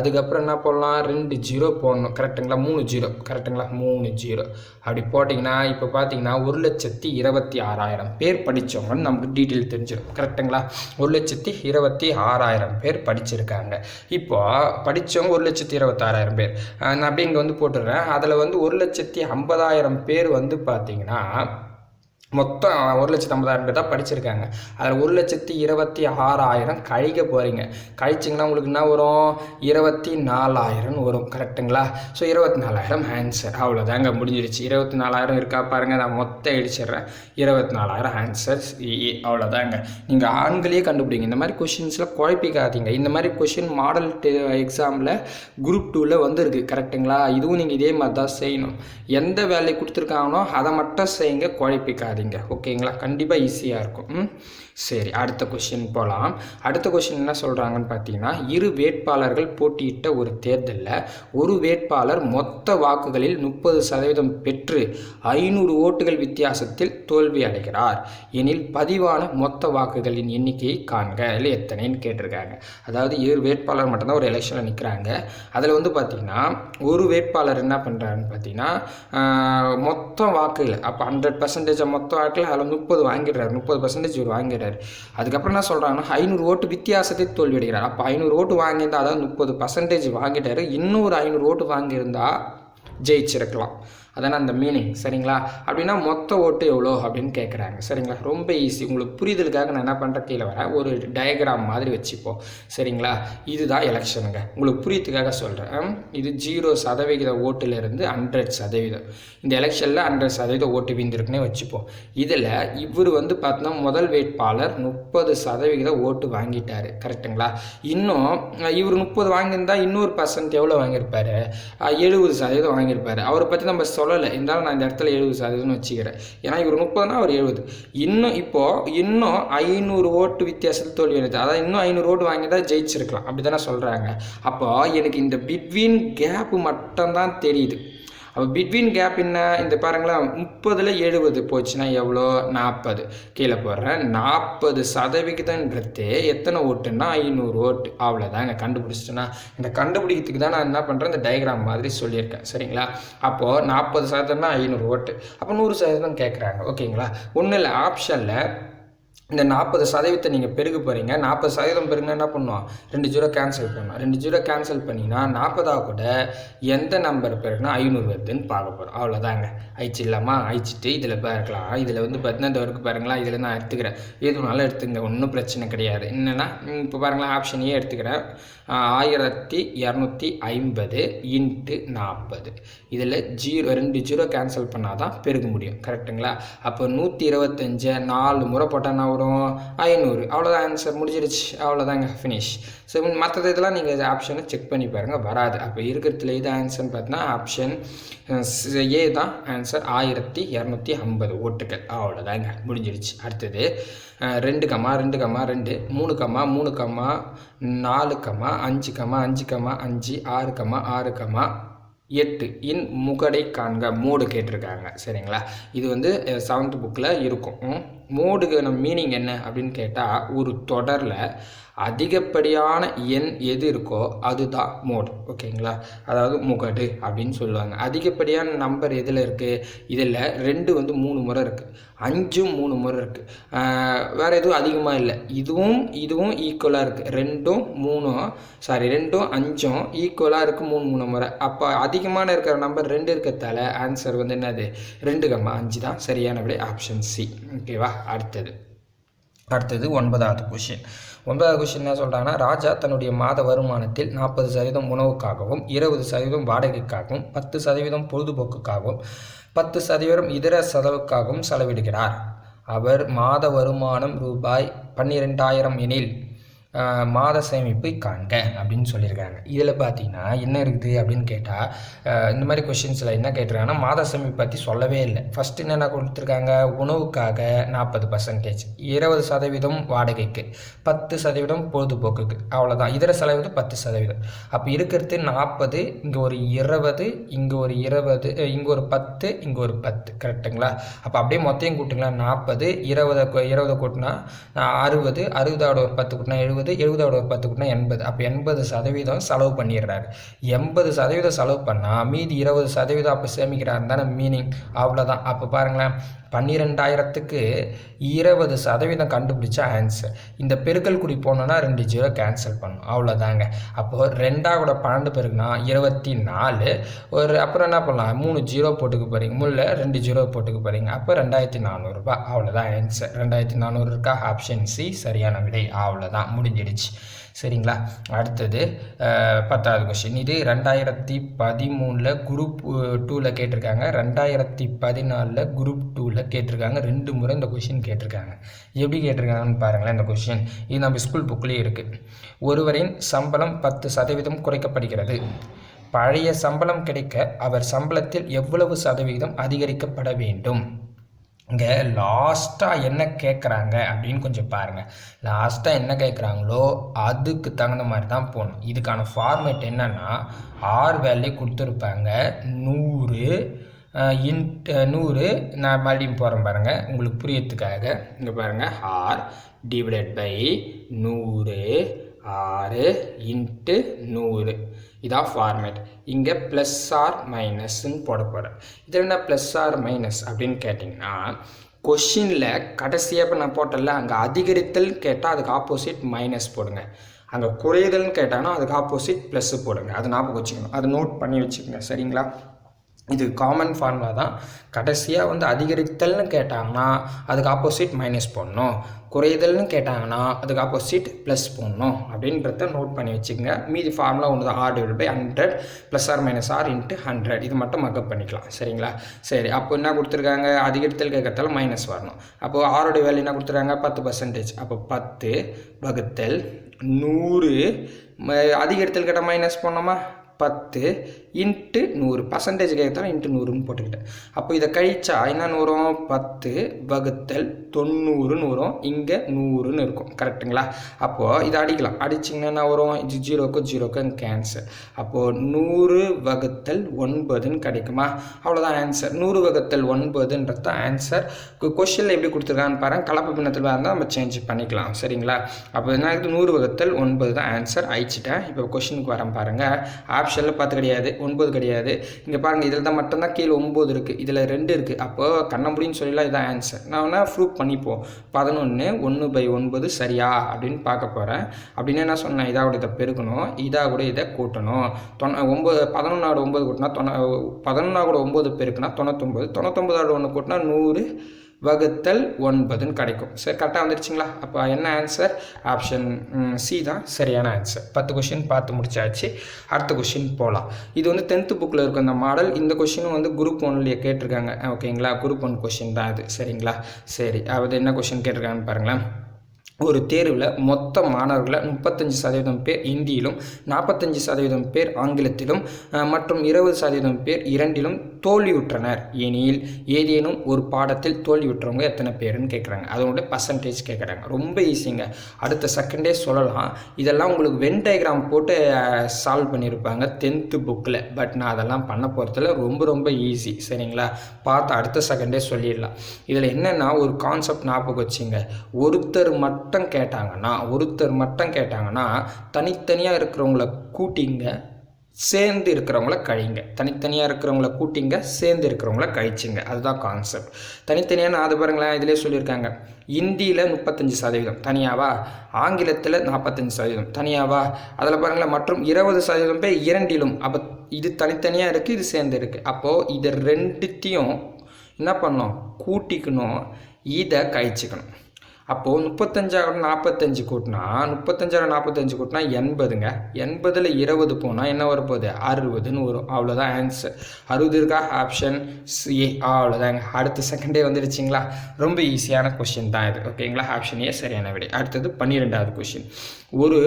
S1: அதுக்கப்புறம் என்ன போடலாம், 2 ஜீரோ போடணும். கரெக்டுங்களா. 3 ஜீரோ. கரெக்டுங்களா. 3 ஜீரோ அப்படி போட்டிங்கன்னா இப்போ பார்த்தீங்கன்னா 1,26,000 பேர் படித்தவங்கன்னு நமக்கு டீட்டெயில் தெரிஞ்சிடும். கரெக்டுங்களா. 1,26,000 பேர் படிச்சிருக்காங்க. இப்போ படித்தவங்க 1,26,000 பேர். நான் அப்படியே இங்கே வந்து போட்டுடுறேன். அதில் வந்து 1,50,000 பேர் வந்து பார்த்தீங்கன்னா மொத்தம் 1,50,000 பேர் தான் படிச்சிருக்காங்க. அதில் 1,26,000 கழிக்க போகிறீங்க. கழிச்சிங்கன்னா உங்களுக்கு என்ன வரும், 24,000 வரும். கரெக்டுங்களா. So 24,000 answer. அவ்வளோதாங்க, முடிஞ்சிருச்சு. 24,000 இருக்கா பாருங்கள், நான் மொத்தம் அடிச்சிடுறேன். 24,000 ஆன்சர். அவ்வளோதாங்க. நீங்கள் ஆண்களையே கண்டுபிடிங்க. இந்த மாதிரி கொஷின்ஸில் குழப்பிக்காதீங்க. இந்த மாதிரி கொஷின் மாடல் எக்ஸாமில் குரூப் 2ல் வந்துருக்கு. கரெக்டுங்களா. இதுவும் நீங்கள் இதே மாதிரி தான் செய்யணும். எந்த வேலையை கொடுத்துருக்காங்களோ அதை மட்டும் செய்யுங்க, குழப்பிக்காதீங்க. பயப்படாதீங்க. ஓகேங்களா? கண்டிப்பாக ஈஸியாக இருக்கும். சரி, அடுத்த கொஷின் போகலாம். அடுத்த கொஷின் என்ன சொல்கிறாங்கன்னு பார்த்தீங்கன்னா, இரு வேட்பாளர்கள் போட்டியிட்ட ஒரு தேர்தலில் ஒரு வேட்பாளர் மொத்த வாக்குகளில் 30% பெற்று 500 ஓட்டுகள் வித்தியாசத்தில் தோல்வி அடைகிறார் எனில் பதிவான மொத்த வாக்குகளின் எண்ணிக்கையை காண்க. இல்லை எத்தனைன்னு கேட்டிருக்காங்க. அதாவது இரு வேட்பாளர் மட்டும்தான் ஒரு எலெக்ஷனில் நிற்கிறாங்க. அதில் வந்து பார்த்திங்கன்னா ஒரு வேட்பாளர் என்ன பண்ணுறாருன்னு பார்த்தீங்கன்னா, மொத்த வாக்குகள் அப்போ 100% மொத்த வாக்குகள் அதில் 30 வாங்கிடுறாரு, 30% இவர் வாங்கிடுறாரு. அதுக்கப்புறம் என்ன சொல்கிறாங்கன்னா 500 ஓட்டு வித்தியாசத்தை தோல்வி அடைகிறார். அப்போ 500 ஓட்டு வாங்கியிருந்தா, அதாவது 30% வாங்கிட்டாரு, இன்னொரு 500 ஓட்டு வாங்கியிருந்தா ஜெயிச்சிருக்கலாம். அதான அந்த மீனிங். சரிங்களா? அப்படின்னா மொத்த ஓட்டு எவ்வளோ அப்படின்னு கேட்குறாங்க. சரிங்களா? ரொம்ப ஈஸி. உங்களுக்கு புரிதலுக்காக நான் என்ன பண்ணுறேன், கீழே வர ஒரு டயக்ராம் மாதிரி வச்சுப்போம். சரிங்களா? இதுதான் எலெக்ஷனுங்க. உங்களுக்கு புரியத்துக்காக சொல்கிறேன். இது 0% ஓட்டுலேருந்து 100%. இந்த எலெக்ஷனில் 100% ஓட்டு வீந்திருக்குன்னே வச்சுப்போம். இதில் இவர் வந்து பார்த்தோன்னா முதல் வேட்பாளர் 30% ஓட்டு வாங்கிட்டார். கரெக்டுங்களா? இன்னும் இவர் 30 வாங்கியிருந்தால் இன்னொரு % எவ்வளோ வாங்கியிருப்பார், 70% வாங்கியிருப்பார். அவரை பற்றி நம்ம சொல்லலை, இருந்தாலும் நான் இந்த இடத்துல 70% வச்சுக்கிறேன். ஏன்னா இவர் 30னா அவர் 70. இன்னும் 500 ஓட்டு வித்தியாசத்தில் தோல்வி அடைது. அதாவது இன்னும் 500 ஓட்டு வாங்கிட்டா ஜெயிச்சிருக்கலாம். அப்படி தானே சொல்கிறாங்க. அப்போ எனக்கு இந்த பிட்வீன் கேப்பு மட்டும்தான் தெரியுது. அப்போ பிட்வீன் கேப் என்ன, இந்த பாருங்களேன், 30ல் 70 போச்சுன்னா எவ்வளோ, 40. கீழே போடுறேன். 40% எத்தனை ஓட்டுன்னா 500 ஓட்டு. அவ்வளோதாங்க, கண்டுபிடிச்சிட்டேன்னா. இந்த கண்டுபிடிக்கிறதுக்கு தான் நான் என்ன பண்ணுறேன், இந்த டயக்ராம் மாதிரி சொல்லியிருக்கேன். சரிங்களா? அப்போது 40%னா 500 ஓட்டு. அப்போ 100% கேட்குறாங்க. ஓகேங்களா? ஒன்றும் இல்லை, ஆப்ஷனில் இந்த 40% நீங்கள் பெருக போகிறீங்க. 40% பெருங்கன்னா என்ன பண்ணுவோம், 2 0 கேன்சல் பண்ணணும். 2 0 கேன்சல் பண்ணிங்கன்னா 40 கூட எந்த நம்பர் பெருகுனா 500 வருதுன்னு பார்க்க போகிறோம். அவ்வளோதாங்க. ஆயிடுச்சு இல்லாமா? ஆயிடுச்சுட்டு இதில் பார்க்கலாம். இதில் வந்து பார்த்தீங்கன்னா இந்த வரைக்கும் பாருங்களா, இதில் நான் எடுத்துக்கிறேன். எதுனாலும் எடுத்துங்க, ஒன்றும் பிரச்சனை கிடையாது. என்னென்னா இப்போ பாருங்களா, ஆப்ஷன் ஏ எடுத்துக்கிறேன். 1250 × 40. இதில் 2 0 கேன்சல் பண்ணால் தான் பெருக முடியும். கரெக்டுங்களா? அப்போ 125 4 முறை போட்டால் என்ன வரும், 500. அவ்வளோதான், ஆன்சர் முடிஞ்சிருச்சு. அவ்வளோதாங்க, ஃபினிஷ். ஸோ மற்றது இதெல்லாம் நீங்கள் ஆப்ஷனை செக் பண்ணி பாருங்கள், வராது. அப்போ இருக்கிறதுல இது ஆன்சர்னு பார்த்தீங்கன்னா ஆப்ஷன் ஏ தான் ஆன்சர். 1250 ஓட்டுகள். அவ்வளோதாங்க, முடிஞ்சிருச்சு. அடுத்தது 2, 2, 2, 3, 3, 4, 5, 5, 5, 6, 6, 8 இன் முகடை காண்க. மோடு கேட்டிருக்காங்க. சரிங்களா? இது வந்து 7th புக்கில் இருக்கும். மோடுக்கு நம்ம மீனிங் என்ன அப்படின்னு கேட்டால், ஒரு தொடரில் அதிகப்படியான எண் எது இருக்கோ அதுதான் மோடு. ஓகேங்களா? அதாவது முகடு அப்படின்னு சொல்லுவாங்க. அதிகப்படியான நம்பர் எதில் இருக்குது, இதில் 2 வந்து 3 முறை இருக்குது, 5 3 முறை இருக்குது. வேறு எதுவும் அதிகமாக இல்லை. இதுவும் ஈக்குவலாக இருக்குது. 2 5 ஈக்குவலாக இருக்குது 3 முறை. அப்போ அதிகமான இருக்கிற நம்பர் 2 இருக்கிறதால ஆன்சர் வந்து என்னது, 2, 5 தான் சரியான விடை. Option C. ஓகேவா? அடுத்தது 9வது கொஷின். 9வது கொஷின் என்ன சொல்கிறாங்கன்னா, ராஜா தன்னுடைய மாத வருமானத்தில் 40% உணவுக்காகவும் 20% வாடகைக்காகவும் 10% பொழுதுபோக்குக்காகவும் 10% இதர செலவுக்காகவும் செலவிடுகிறார். அவர் மாத வருமானம் ரூபாய் 12,000 எனில் மாத சேமிப்பை காண்க அப்படின்னு சொல்லியிருக்காங்க. இதில் பார்த்தீங்கன்னா என்ன இருக்குது அப்படின்னு கேட்டால், இந்த மாதிரி கொஷின்ஸில் என்ன கேட்டிருக்காங்கன்னா, மாத சேமிப்பு பற்றி சொல்லவே இல்லை. ஃபஸ்ட்டு என்னென்ன கொடுத்துருக்காங்க, உணவுக்காக 40%, 20% வாடகைக்கு, 10% பொழுதுபோக்குக்கு, அவ்வளோதான். இதர செலவு 10%. அப்போ இருக்கிறது 40, இங்கே ஒரு 20, இங்கே ஒரு 20, இங்கே ஒரு 10, இங்கே ஒரு 10. கரெக்டுங்களா? அப்போ அப்படியே மொத்தையும் கூட்டுங்களா, 40, 20 கூட்டினா 60, 60 ஒரு 10 கூட்டினா 70, 70 ஒரு 10 கூட்டினா 80. அப்போ 80% செலவு பண்ணிடுறாரு. 80% செலவு பண்ணால் மீதி 20% அப்போ சேமிக்கிறாரு தானே மீனிங். அவ்வளோதான். அப்போ பாருங்களேன், 12,000க்கு 20% கண்டுபிடிச்சா ஆன்சர். இந்த பெருக்கல் குறி போனோன்னா 2 0 கேன்சல் பண்ணணும். அவ்வளோதாங்க. அப்போது 2 12 பெருக்குனா 24. அப்புறம் என்ன பண்ணலாம், 3 0 போட்டுக்க போகிறீங்க, 2 0 போட்டுக்க போகிறீங்க. அப்போ 2,400 ரூபாய். அவ்வளோதான் ஆன்சர். 2,400 இருக்கா? ஆப்ஷன் சி சரியான விடை. அவ்வளோதான், முடிஞ்சிடுச்சு. சரிங்களா? அடுத்தது 10வது கொஸ்டின். இது 2013 குரூப் 2ல் கேட்டிருக்காங்க, 2014 குரூப் 2ல் கேட்டிருக்காங்க. 2 முறை இந்த கொஷின் கேட்டிருக்காங்க. எப்படி கேட்டிருக்காங்கன்னு பாருங்களேன். இந்த கொஷின் இது நம்ம ஸ்கூல் புக்லேயே இருக்குது. ஒருவரின் சம்பளம் 10% குறைக்கப்படுகிறது. பழைய சம்பளம் கிடைக்க அவர் சம்பளத்தில் எவ்வளவு சதவிகிதம் அதிகரிக்கப்பட வேண்டும்? இங்கே லாஸ்ட்டாக என்ன கேட்குறாங்க அப்படின்னு கொஞ்சம் பாருங்கள். லாஸ்ட்டாக என்ன கேட்குறாங்களோ அதுக்கு தகுந்த மாதிரி தான் போகணும். இதுக்கான ஃபார்மேட் என்னென்னா ஆர் வேல்யூ கொடுத்துருப்பாங்க 100 100. நான் மறுபடியும் போகிறேன் பாருங்கள் உங்களுக்கு புரியறதுக்காக. இங்கே பாருங்கள் ஆர் டிவைடட் பை 100 6 இன்ட்டு 100 இதான் ஃபார்மேட். இங்கே ப்ளஸ் ஆர் மைனஸ்ன்னு போட போகிறேன். இதில் என்ன ப்ளஸ் ஆர் மைனஸ் அப்படின்னு கேட்டிங்கன்னா கொஷினில் கடைசியாக இப்போ நான் போட்டல அங்கே அதிகரித்தல் கேட்டால் அதுக்கு ஆப்போசிட் மைனஸ் போடுங்க. அங்கே குறைதல்னு கேட்டாங்கன்னா அதுக்கு ஆப்போசிட் ப்ளஸ்ஸு போடுங்க. அது ஞாபகம் வச்சுக்கணும். அதை நோட் பண்ணி வச்சுக்கோங்க சரிங்களா. இது காமன் ஃபார்முலா தான். கடைசியாக அதிகரித்தல்னு கேட்டாங்கன்னா அதுக்கு ஆப்போசிட் மைனஸ் போடணும், குறைதல்னு கேட்டாங்கன்னா அதுக்கு ஆப்போசிட் ப்ளஸ் போடணும் அப்படின்றத நோட் பண்ணி வச்சுக்கோங்க. மீதி ஃபார்முலா ஒன்று தான், R divide by 100 plus R minus R into 100. இது மட்டும் மக்கப் பண்ணிக்கலாம் சரிங்களா. சரி, அப்போ என்ன கொடுத்துருக்காங்க, அதிகரித்தல் கேட்கறதால மைனஸ் வரணும். அப்போது ஆரோடைய வேல்யூ என்ன கொடுத்துருக்காங்க 10%. அப்போ 10 வகுத்தல் 100 அதிகரித்தல் கேட்டால் மைனஸ் போடணுமா, 10 இன்ட்டு 100 பர்சன்டேஜ் கேட்கத்தாலும் இன்ட்டு 100ன்னு போட்டுக்கிட்டேன். அப்போ இதை கழிச்சா என்னன்னு வரும், 10 வகுத்தல் 90ன்னு வரும். இங்கே 100ன்னு இருக்கும் கரெக்டுங்களா. அப்போது இதை அடிக்கலாம். அடிச்சிங்கன்னா என்ன வரும், இது 0க்கும் 0க்கும் கேன்சல். அப்போது 100 வகுத்தல் 9ன்னு கிடைக்குமா. அவ்வளோதான் ஆன்சர். 100 வகுத்தல் 9ன்றது தான் ஆன்சர். கொஷனில் எப்படி கொடுத்துருக்கான்னு பாருங்கள். கலப்பு பின்னத்தில் இருந்தால் நம்ம சேஞ்ச் பண்ணிக்கலாம் சரிங்களா. அப்போ என்ன ஆகுது, 100 வகுத்தல் 9 தான் ஆன்சர். அழிச்சிட்டேன். இப்போ கொஷனுக்கு வரேன் பாருங்கள். ஆப்ஷனில் 10 கிடையாது, 9 கிடையாது. இங்கே பாருங்கள், இதில் தான் மட்டும்தான் கீழே 9 இருக்குது, இதில் 2 இருக்குது. அப்போது கண்ணமுடின்னு சொல்லலாம், இதான் ஆன்சர். நான் வேணால் ப்ரூவ் பண்ணிப்போம். 11 1/9 சரியா அப்படின்னு பார்க்க போகிறேன். அப்படின்னு என்ன சொன்னேன், இதாக கூட இதை பெருக்கணும், இதாக கூட இதை கூட்டணும். 11 9 கூட்டினா 11 9 பெருக்குனா 99, 99 1 கூட்டினா 100 வகுத்தல் 9ன்னு கிடைக்கும். சரி, கரெக்டாக வந்துடுச்சிங்களா. அப்போ என்ன ஆன்சர், ஆப்ஷன் சி தான் சரியான ஆன்சர். 10 கொஷின் பார்த்து முடிச்சாச்சு. அடுத்த கொஷின் போகலாம். இது 10th புக்கில் இருக்கும் இந்த மாடல். இந்த கொஷினும் குரூப் 1லேயே கேட்டிருக்காங்க ஓகேங்களா. குரூப் 1 கொஷின் தான் இது சரிங்களா. சரி, அது என்ன கொஷின் கேட்டிருக்காங்கன்னு பாருங்களேன். ஒரு தேர்வில் மொத்த மாணவர்களை 35% பேர் இந்தியிலும் 45% பேர் ஆங்கிலத்திலும் மற்றும் 20% பேர் இரண்டிலும் தோல்வியுற்றனர் எனில் ஏதேனும் ஒரு பாடத்தில் தோல்வியுற்றவங்க எத்தனை பேருன்னு கேட்குறாங்க. அதோட பர்சன்டேஜ் கேட்குறாங்க. ரொம்ப ஈஸிங்க, அடுத்த செகண்டே சொல்லலாம். இதெல்லாம் உங்களுக்கு வென் டயக்ராம் போட்டு சால்வ் பண்ணியிருப்பாங்க 10th புக்கில். பட் நான் அதெல்லாம் பண்ண போகிறதுல ரொம்ப ஈஸி சரிங்களா. பார்த்து அடுத்த செகண்டே சொல்லிடலாம். இதில் என்னென்னா ஒரு கான்செப்ட் ஞாபகம் வச்சுங்க. ஒருத்தர் மட்டும் கேட்டாங்கன்னா தனித்தனியாக இருக்கிறவங்கள கூட்டிங்க, சேர்ந்து இருக்கிறவங்கள கழிங்க. தனித்தனியாக இருக்கிறவங்கள கூட்டிங்க, சேர்ந்து இருக்கிறவங்கள கழிச்சிங்க. அதுதான் கான்செப்ட். தனித்தனியாக நான் அது பாருங்களேன், இதிலே சொல்லியிருக்காங்க. இந்தியில் 35% தனியாவா, ஆங்கிலத்தில் 45% தனியாவா, அதில் பாருங்களேன் மற்றும் 20% பேர் இரண்டிலும். அப்போ இது தனித்தனியாக இருக்குது, இது சேர்ந்து இருக்குது. அப்போது இதை ரெண்டுத்தையும் என்ன பண்ணணும், கூட்டிக்கணும், இதை கழிச்சிக்கணும். அப்போது 35 கூட்டினா 45 கூட்டினா 80ங்க. 80ல் 20 போனால் என்ன வரப்போகுது, 60ன்னு வரும். அவ்வளோதான் ஆன்சர். 60 இருக்கா, ஆப்ஷன் சி. அவ்வளோதாங்க. அடுத்த செகண்டே வந்துடுச்சிங்களா. ரொம்ப ஈஸியான கொஷின் தான் இது ஓகேங்களா. ஆப்ஷன் ஏ சரியான விடை. அடுத்தது 12வது கொஷின். ஒரு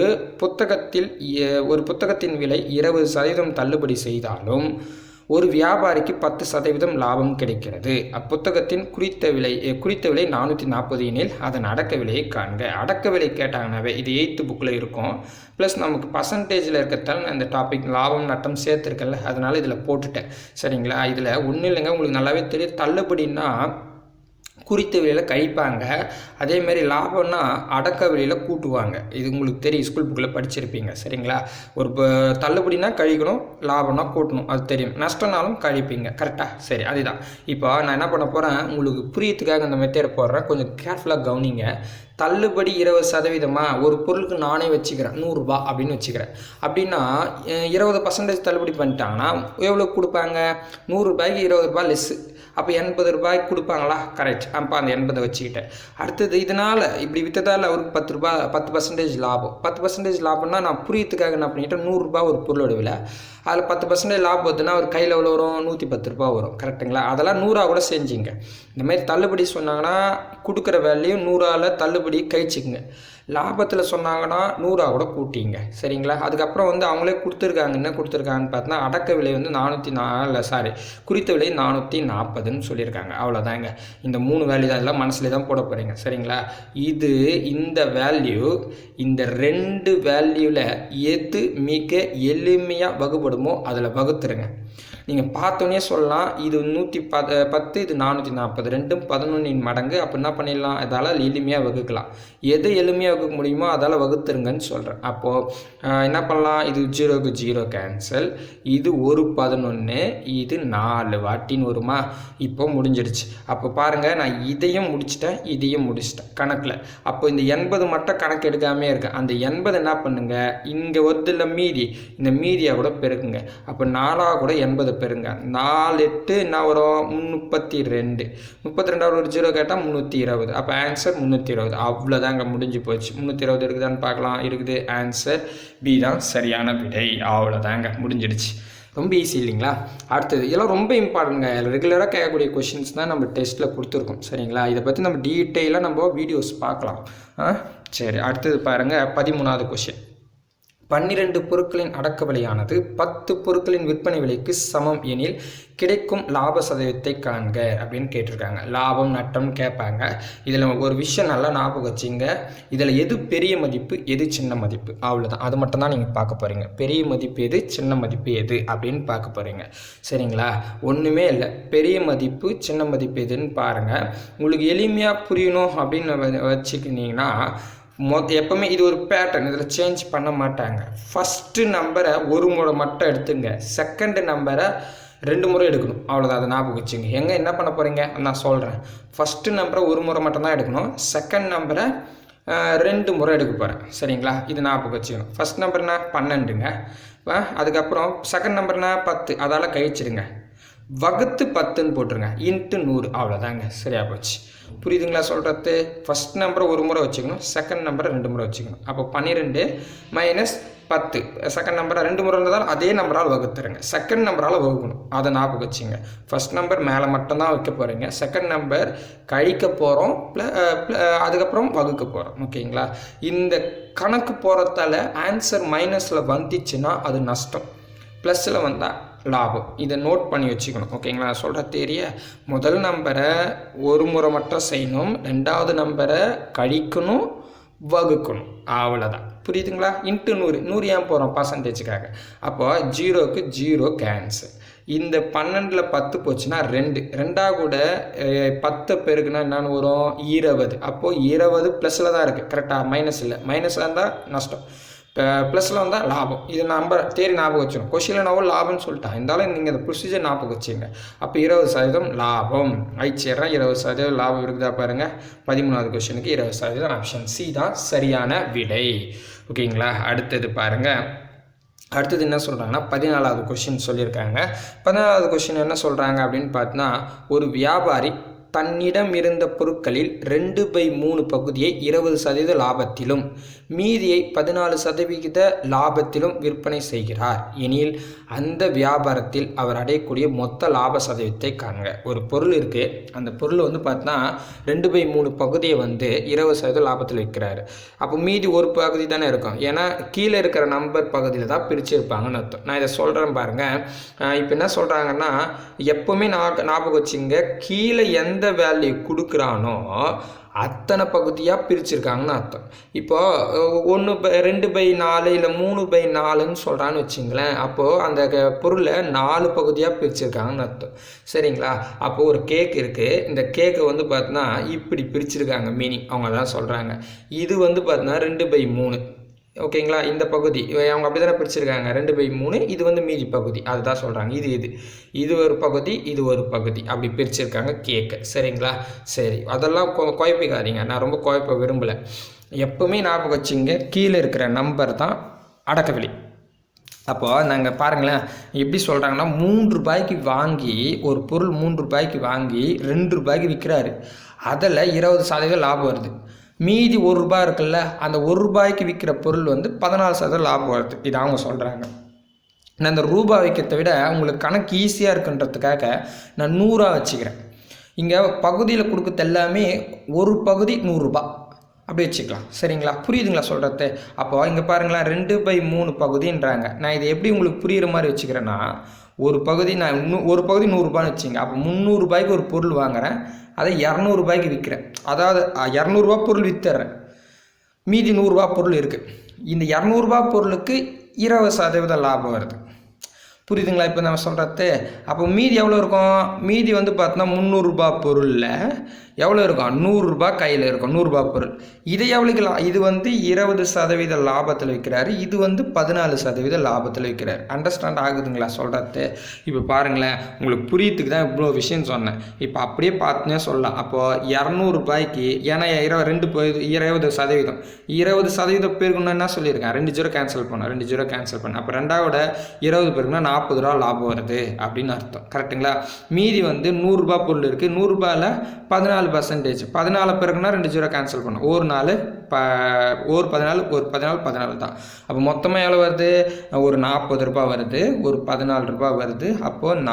S1: புத்தகத்தின் விலை 20% தள்ளுபடி செய்தாலும் ஒரு வியாபாரிக்கு 10% லாபம் கிடைக்கிறது. அப்புத்தகத்தின் குறித்த விலை 440 எனில் அதன் அடக்க விலையை காண்க. அடக்க விலை கேட்டாங்கன்னாவே இது 8th புக்கில் இருக்கும். ப்ளஸ் நமக்கு பர்சன்டேஜில் இருக்கிறதால நான் இந்த டாபிக் லாபம் நட்டம் சேர்த்துருக்கல, அதனால் இதில் போட்டுட்டேன் சரிங்களா. இதில் ஒன்றும் இல்லைங்க, உங்களுக்கு நல்லாவே தெரியும். தள்ளுபடினா குறித்த விலையில் கழிப்பாங்க, அதேமாரி லாபம்னா அடக்க விலையில் கூட்டுவாங்க. இது உங்களுக்கு தெரியும், ஸ்கூல் புக்கில் படிச்சிருப்பீங்க சரிங்களா. ஒரு தள்ளுபடினா கழிக்கணும், லாபம்னா கூட்டணும், அது தெரியும். நஷ்டனாலும் கழிப்பீங்க கரெக்டாக. சரி, அதுதான். இப்போ நான் என்ன பண்ண போகிறேன், உங்களுக்கு புரியத்துக்காக இந்த மெத்தேடை போடுறேன், கொஞ்சம் கேர்ஃபுல்லாக கவனிங்க. தள்ளுபடி 20%, ஒரு பொருளுக்கு நானே வச்சுக்கிறேன் 100 ரூபா அப்படின்னு வச்சுக்கிறேன். அப்படின்னா 20% தள்ளுபடி பண்ணிட்டாங்கன்னா எவ்வளோ கொடுப்பாங்க, 100 ரூபாய்க்கு 20 ரூபாய் லெஸ்ஸு. அப்போ 80 ரூபாய்க்கு கொடுப்பாங்களா, கரெக்ட். அப்போ அந்த 80 வச்சுக்கிட்டேன். அடுத்தது இதனால் இப்படி விற்றதால் அவருக்கு 10% லாபம். 10% லாபம்னா நான் புரியத்துக்காக என்ன பண்ணிட்டேன், 100 ரூபா ஒரு பொருளோட விலை, அதில் 10% லாபம் வருதுன்னா அவர் கையில் எவ்வளோ வரும், 110 ரூபா வரும் கரெக்டுங்களா. அதெல்லாம் 100 கூட செஞ்சுங்க. இந்தமாதிரி தள்ளுபடி சொன்னாங்கன்னா கொடுக்குற வேலையும் 100ஆல் தள்ளுபடி கழிச்சிக்குங்க. லாபத்தில் சொன்னாங்கன்னா 100 கூட கூட்டிங்க சரிங்களா. அதுக்கப்புறம் வந்து அவங்களே கொடுத்துருக்காங்க, என்ன கொடுத்துருக்காங்கன்னு பார்த்தா அடக்க விலை வந்து 404 குறித்த விலை 440ன்னு சொல்லியிருக்காங்க. அவ்வளோதாங்க. இந்த 3 வேல்யூ தான், இதெல்லாம் மனசுல தான் போட போகிறீங்க சரிங்களா. இந்த வேல்யூ இந்த 2 வேல்யூவில் எது மிக எளிமையாக வகுப்படுமோ அதில் வகுத்துருங்க. நீங்கள் பார்த்தோன்னே சொல்லலாம் இது 110, இது 440, ரெண்டும் 11 மடங்கு. அப்போ என்ன பண்ணிடலாம், அதால் எளிமையாக வகுக்கலாம். எது எளிமையாக வகுக்க முடியுமோ அதால் வகுத்துருங்கன்னு சொல்கிறேன். அப்போது என்ன பண்ணலாம், இது 0க்கு 0 கேன்சல், இது ஒரு 11, இது 4 வாட்டின்னு வருமா. இப்போ முடிஞ்சிடுச்சு. அப்போ பாருங்கள், நான் இதையும் முடிச்சிட்டேன், இதையும் முடிச்சிட்டேன் கணக்கில். அப்போ இந்த 80 மட்டும் கணக்கு எடுக்காமே இருக்கேன். அந்த 80 என்ன பண்ணுங்க, இங்கே ஒருத்தில் மீதி, இந்த மீதியாக கூட பெருக்குங்க. அப்போ 4 கூட 80 பெருங்க. 4 8 என்ன வரும், 32. 32 ஒரு 0 கேட்டால் 320. அப்போ ஆன்சர் 320. அவ்வளோதாங்க, முடிஞ்சு போச்சு. 320 இருக்குதான்னு பார்க்கலாம். இருக்குது. ஆன்சர் பி தான் சரியான விடை. அவ்வளோதாங்க, முடிஞ்சிடுச்சு. ரொம்ப ஈஸி இல்லைங்களா. அடுத்தது இதெல்லாம் ரொம்ப இம்பார்ட்டன்ட்ங்க. ரெகுலராக கேட்கக்கூடிய கொஷின்ஸ் தான் நம்ம டெஸ்ட்டில் கொடுத்துருக்கோம் சரிங்களா. இதை பற்றி நம்ம டீட்டெயிலாக நம்ம வீடியோஸ் பார்க்கலாம். சரி, அடுத்தது பாருங்கள் 13வது கொஷின். 12 பொருட்களின் அடக்க விலையானது 10 பொருட்களின் விற்பனை விலைக்கு சமம் எனில் கிடைக்கும் லாப சதவீதத்தை காண்க அப்படின்னு கேட்டிருக்காங்க. லாபம் நட்டம் கேட்பாங்க. இதில் ஒரு விஷயம் நல்லா ஞாபகம் வச்சிங்க, இதில் எது பெரிய மதிப்பு எது சின்ன மதிப்பு, அவ்வளோதான். அது மட்டும்தான் நீங்கள் பார்க்க போகிறீங்க. பெரிய மதிப்பு எது சின்ன மதிப்பு எது அப்படின்னு பார்க்க போகிறீங்க சரிங்களா. ஒன்றுமே இல்லை, பெரிய மதிப்பு சின்ன மதிப்பு எதுன்னு பாருங்கள். உங்களுக்கு எளிமையாக புரியணும் அப்படின்னு வச்சுக்கினீங்கன்னா எப்பவுமே இது ஒரு பேட்டர்ன், இதில் சேஞ்ச் பண்ண மாட்டாங்க. ஃபஸ்ட்டு நம்பரை ஒரு முறை மட்டும் எடுத்துங்க, செகண்ட் நம்பரை 2 முறை எடுக்கணும், அவ்வளோதான். அதை ஞாபகம் வச்சுங்க. என்ன பண்ண போகிறீங்க நான் சொல்கிறேன். ஃபஸ்ட்டு நம்பரை ஒரு முறை மட்டும்தான் எடுக்கணும், செகண்ட் நம்பரை 2 முறை எடுக்க போகிறேன் சரிங்களா. இது ஞாபகம் வச்சுக்கணும். ஃபஸ்ட் நம்பர்னா 12ங்க, அதுக்கப்புறம் செகண்ட் நம்பர்னா 10, அதால் கழிச்சிடுங்க, வகுத்து 10ன்னு போட்டுருங்க, இன்ட்டு 100, அவ்வளோதாங்க. சரியா போச்சு. புரியுதுங்களா சொல்கிறது. ஃபஸ்ட் நம்பரை ஒரு முறை வச்சுக்கணும், செகண்ட் நம்பரை 2 முறை வச்சுக்கணும். அப்போ 12 மைனஸ் 10, செகண்ட் நம்பரை 2 முறை இருந்தாலும் அதே நம்பரால் வகுத்துருங்க, செகண்ட் நம்பரால் வகுக்கணும், அதை ஞாபகம் வச்சுங்க. ஃபஸ்ட் நம்பர் மேலே மட்டும்தான் வைக்க போகிறீங்க, செகண்ட் நம்பர் கழிக்க போகிறோம், அதுக்கப்புறம் வகுக்க போகிறோம். ஓகேங்களா. இந்த கணக்கு போகிறதால ஆன்சர் மைனஸில் வந்துச்சுன்னா அது நஷ்டம், ப்ளஸில் வந்தால் லாபம். இதை நோட் பண்ணி வச்சுக்கணும். ஓகேங்களா. சொல்கிற தேரிய முதல் நம்பரை ஒரு முறை மட்டும் செய்யணும், 2வது நம்பரை கழிக்கணும், வகுக்கணும், அவ்வளோதான். புரியுதுங்களா. இன்ட்டு 100 ஏன் போகிறோம், பர்சன்டேஜுக்காக. அப்போ 0க்கு 0 கேன்சல். இந்த 12ல் 10 போச்சுன்னா 2 கூட 10 பேருக்குன்னா என்னென்னு வரும், 20. அப்போது 20 ப்ளஸில் தான் இருக்குது கரெக்டாக, மைனஸ் இல்லை. மைனஸில் இருந்தால் நஷ்டம், ப்ளஸில் வந்தால் லாபம். இது நம்பர் தேரி ஞாபகம் வச்சுக்கணும். கொஷினில் நான் லாபம்னு சொல்லிட்டேன், இருந்தாலும் நீங்கள் அந்த ப்ரொசீஜர் ஞாபகம் வச்சுங்க. அப்போ 20% லாபம் ஆயிடுச்சுறேன். 20% லாபம் இருக்குதா பாருங்கள். 13வது கொஷினுக்கு 20% ஆப்ஷன் சி தான் சரியான விடை. ஓகேங்களா. அடுத்தது பாருங்கள். அடுத்தது என்ன சொல்கிறாங்கன்னா 14வது கொஷின் சொல்லியிருக்காங்க. 14வது கொஷின் என்ன சொல்கிறாங்க அப்படின்னு பார்த்தீங்கன்னா, ஒரு வியாபாரி தன்னிடம் இருந்த பொருட்களில் 2/3 பகுதியை 20% லாபத்திலும் மீதியை 14% லாபத்திலும் விற்பனை செய்கிறார் எனில் அந்த வியாபாரத்தில் அவர் அடையக்கூடிய மொத்த லாப சதவீதத்தை காண்க. ஒரு பொருள் இருக்குது, அந்த பொருள் வந்து பார்த்தீங்கன்னா 2/3 பகுதியை வந்து 20% லாபத்தில் விற்கிறாரு. அப்போ மீதி ஒரு பகுதி தானே இருக்கும், ஏன்னா கீழே இருக்கிற நம்பர் பகுதியில் தான் பிரிச்சிருப்பாங்கன்னு அர்த்தம். நான் இதை சொல்கிறேன் பாருங்கள். இப்போ என்ன சொல்கிறாங்கன்னா, எப்போவுமே ஞாபகம் வச்சுங்க, கீழே எந்த வேல்யூ கொடுக்குறானோ அத்தனை பகுதியாக பிரிச்சிருக்காங்கன்னு அர்த்தம். இப்போது 2/4 இல்லை 3/4ன்னு சொல்கிறான்னு வச்சுங்களேன். அப்போது அந்த பொருளை 4 பகுதியாக பிரிச்சிருக்காங்கன்னு அர்த்தம் சரிங்களா. அப்போது ஒரு கேக் இருக்குது, இந்த கேக்கை வந்து பார்த்தீங்கன்னா இப்படி பிரிச்சிருக்காங்க, மீனிங் அவங்க தான் சொல்கிறாங்க. இது வந்து பார்த்தீங்கன்னா 2/3 ஓகேங்களா. இந்த பகுதி அவங்க அப்படி தானே பிரிச்சிருக்காங்க, 2/3. இது வந்து மீதி பகுதி, அதுதான் சொல்கிறாங்க. இது ஒரு பகுதி, இது ஒரு பகுதி, அப்படி பிரிச்சிருக்காங்க கேக்கு சரிங்களா. சரி, அதெல்லாம் குழப்பிக்காதீங்க, நான் ரொம்ப குழப்ப விரும்பலை. எப்போவுமே ஞாபகம் வச்சுங்க, கீழே இருக்கிற நம்பர் தான் அடக்கவிலை. அப்போது நாங்கள் பாருங்களேன் எப்படி சொல்கிறாங்கன்னா, 3 ரூபாய்க்கு வாங்கி ஒரு பொருள் 3 ரூபாய்க்கு வாங்கி 2 ரூபாய்க்கு விற்கிறாரு, அதில் 20% லாபம் வருது. மீதி 1 ரூபாய் இருக்குல்ல, அந்த 1 ரூபாய்க்கு விற்கிற பொருள் வந்து 14% லாபம் வருது. இது அவங்க சொல்கிறாங்க. நான் இந்த ரூபாய் வைக்கிறத விட உங்களுக்கு கணக்கு ஈஸியாக இருக்குன்றதுக்காக நான் 100 வச்சுக்கிறேன். இங்கே பகுதியில் கொடுக்குறது எல்லாமே ஒரு பகுதி 100 ரூபாய், அப்படி வச்சுக்கலாம். சரிங்களா? புரியுதுங்களா சொல்கிறது? அப்போ இங்கே பாருங்களேன், 2/3 பகுதின்றாங்க. நான் இதை எப்படி உங்களுக்கு புரிகிற மாதிரி வச்சுக்கிறேன்னா, ஒரு பகுதி நான் ஒரு பகுதி 100 ரூபான்னு வச்சுங்க. அப்போ 300 ரூபாய்க்கு ஒரு பொருள் வாங்குகிறேன், அதை 200 ரூபாய்க்கு விற்கிறேன். அதாவது 200 ரூபா பொருள் விற்றுறேன், மீதி 100 ரூபா பொருள் இருக்குது. இந்த 200 ரூபா பொருளுக்கு 20% லாபம் வருது. புரியுதுங்களா இப்போ நம்ம சொல்கிறது? அப்போ மீதி எவ்வளோ இருக்கும்? மீதி வந்து பார்த்தோன்னா 300 ரூபா பொருளில் எவ்வளோ இருக்கும்? 100 ரூபா கையில் இருக்கும், 100 ரூபா பொருள். இதை எவ்வளோக்கு இது வந்து 20% லாபத்தில் விற்கிறாரு, இது வந்து 14% லாபத்தில் விற்கிறாரு. அண்டர்ஸ்டாண்ட் ஆகுதுங்களா சொல்கிறது? இப்போ பாருங்களேன், உங்களுக்கு புரியத்துக்கு தான் இவ்வளோ விஷயம் சொன்னேன். இப்போ அப்படியே பார்த்துனே சொல்லலாம். அப்போது 200 ரூபாய்க்கு, ஏன்னா 20% 20% பேருக்குன்னா என்ன சொல்லியிருக்கேன்? 2 ஜீரோ கேன்சல் பண்ணேன், 2 ஜீரோ கேன்சல் பண்ணேன். அப்போ 2ஓட 20 பேருக்குன்னா 40 ரூபா லாபம் வருது அப்படின்னு அர்த்தம். கரெக்டுங்களா? மீதி வந்து 100 ரூபா பொருள் இருக்குது, 100 ரூபாயில் 14%, 14 பேருக்குன்னா 2 ஜீரோ கேன்சல் பண்ணோம். ஒரு நாள் ஒரு 14 தான். அப்போ மொத்தமாக எவ்வளோ வருது? ஒரு 40 ரூபா வருது, ஒரு 14 ரூபா வருது. அப்போது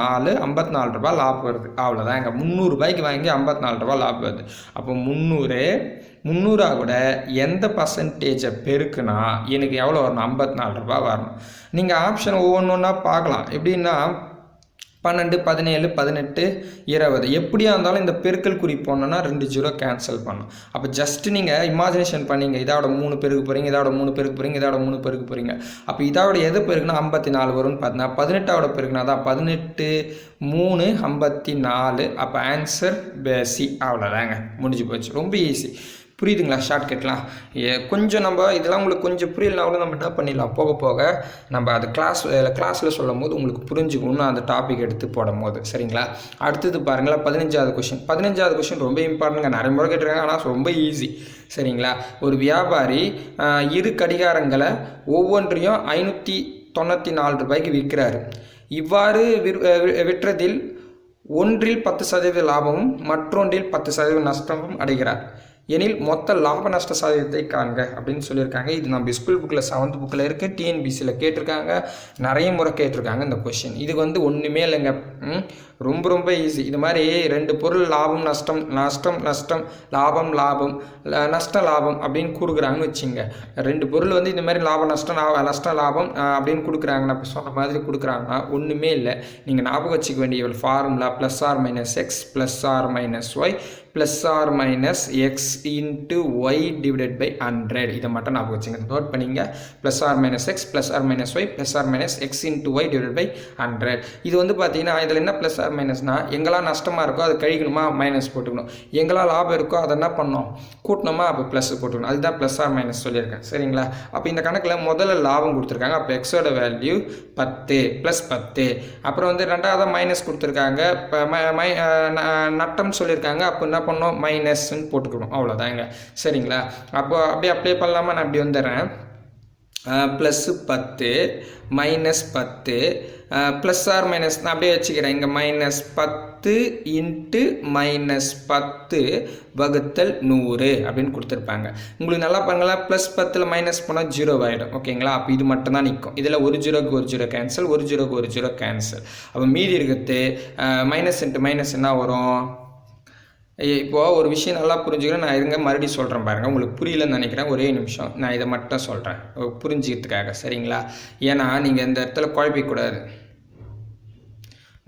S1: 54 ரூபா லாபம் வருது. அவ்வளோதான். எங்கள் 300 ரூபாய்க்கு வாங்கி 54 ரூபா லாபம் வருது. அப்போ 300 கூட எந்த பர்சன்டேஜை பெருக்குனா எனக்கு எவ்வளோ வரணும்? 54 ரூபா வரணும். நீங்கள் ஆப்ஷன் ஒவ்வொன்றா பார்க்கலாம். எப்படின்னா 12, 17, 18, 20 எப்படியா இருந்தாலும் இந்த பெருக்கல் குறி போனோன்னா 2 ஜீரோ கேன்சல் பண்ணும். அப்போ ஜஸ்ட் நீங்கள் இமேஜினேஷன் பண்ணிங்க, இதோட 3 பெருக்கு போகிறீங்க, இதோட 3 பெருக்கு போகிறீங்க, இதோட 3 பெருக்கு போகிறீங்க. அப்போ இதோட எது பெருக்குன்னா 54 வரும்னு பார்த்தீங்கன்னா 18ஓட பெருக்குனா தான் 18, 3, 54. அப்போ ஆன்சர் சி. அவ்வளோதாங்க, முடிஞ்சு போச்சு. ரொம்ப ஈஸி. புரியுதுங்களா? ஷார்ட்கட்லாம் கொஞ்சம் நம்ம இதெல்லாம் உங்களுக்கு கொஞ்சம் புரியலனாலும் நம்ம என்ன பண்ணிடலாம், போக போக நம்ம அது கிளாஸில் சொல்லும் போது உங்களுக்கு புரிஞ்சுக்கணும்னு அந்த டாபிக் எடுத்து போடும் போது. சரிங்களா? அடுத்தது பாருங்களா, 15வது கொஷின். 15வது கொஷின் ரொம்ப இம்பார்ட்டன்ட்ங்க. நிறைய முறை கேட்டிருக்காங்க, ஆனால் ரொம்ப ஈஸி. சரிங்களா? ஒரு வியாபாரி 2 கடிகாரங்களை ஒவ்வொன்றையும் 594 ரூபாய்க்கு விற்கிறாரு. இவ்வாறு விற்றதில் ஒன்றில் 10% லாபமும் மற்றொன்றில் 10% நஷ்டமும் அடைகிறார் எனில் மொத்த லாப நஷ்ட சதவீதத்தை காண்க அப்படின்னு சொல்லியிருக்காங்க. இது நம்ம ஸ்கூல் புக்கில் 7th புக்கில் இருக்குது, டிஎன்பிசியில் கேட்டிருக்காங்க, நிறைய முறை கேட்டிருக்காங்க இந்த கொஷின். இது வந்து ஒன்றுமே இல்லைங்க, ரொம்ப ஈஸி. இது மாதிரி 2 பொருள் லாபம் நஷ்டம், நஷ்டம் நஷ்டம், லாபம் லாபம், நஷ்ட லாபம் அப்படின்னு கொடுக்குறாங்கன்னு வச்சுங்க. 2 பொருள் வந்து இந்த மாதிரி லாபம் நஷ்டம் நஷ்ட லாபம் அப்படின்னு கொடுக்குறாங்க. நான் இப்போ சொன்ன மாதிரி கொடுக்குறாங்கன்னா ஒன்றுமே இல்லை. நீங்கள் ஞாபகம் வச்சுக்க வேண்டிய ஒரு formula +or-x +or-y +or-x into y divided by 100. இதை மட்டும் ஞாபகம் வச்சுங்க, நோட் பண்ணிங்க. +or-x +or-y +or-x into y divided by 100. இது வந்து பார்த்தீங்கன்னா இதில் என்ன ப்ளஸ் ஆர் மைனஸ்னா, எங்கெல்லாம் நஷ்டமாக இருக்கோ அதை கழிக்கணுமா, மைனஸ் போட்டுக்கணும். எங்கெல்லாம் லாபம் இருக்கோ அதை என்ன பண்ணணும், கூட்டணுமா, அப்போ ப்ளஸ் போட்டுக்கணும். அதுதான் ப்ளஸ் ஆர் மைனஸ் சொல்லியிருக்கேன். சரிங்களா? அப்போ இந்த கணக்கில் முதல்ல லாபம் கொடுத்துருக்காங்க. அப்போ எக்ஸோட வேல்யூ 10 +10. அப்புறம் வந்து ரெண்டாவது மைனஸ் கொடுத்துருக்காங்க, நட்டம் சொல்லியிருக்காங்க. அப்போ என்ன பண்ணணும், மைனஸ்ன்னு போட்டுக்கணும். அவ்வளோதாங்க. சரிங்களா? அப்போ அப்படியே அப்ளை பண்ணலாமா? நான் அப்படி வந்துடுறேன். +10 -10 ப்ளஸ் ஆர் மைனஸ் நான் அப்படியே வச்சுக்கிறேன். இங்கே -10 இன்ட்டு -10 வகுத்தல் 100 அப்படின்னு கொடுத்துருப்பாங்க. உங்களுக்கு நல்லா பாருங்களா, +10 மைனஸ் பண்ணால் 0 ஆகிடும். ஓகேங்களா? அப்போ இது மட்டும் தான் நிற்கும். இதில் 1 ஜீரோக்கு 1 ஜீரோ கேன்சல், 1 ஜீரோக்கு 1 ஜீரோ கேன்சல். அப்போ மீதி இருக்கிறது மைனஸ் இன்ட்டு மைனஸ் என்ன வரும்? இப்போது ஒரு விஷயம் நல்லா புரிஞ்சுக்கிறேன். நான் இருங்க மறுபடியும் சொல்கிறேன் பாருங்கள். உங்களுக்கு புரியலன்னு நினைக்கிறேன். ஒரே நிமிஷம், நான் இதை மட்டும் சொல்கிறேன் புரிஞ்சுக்கிறதுக்காக. சரிங்களா? ஏன்னா நீங்கள் இந்த இடத்துல குழப்பிக்கூடாது.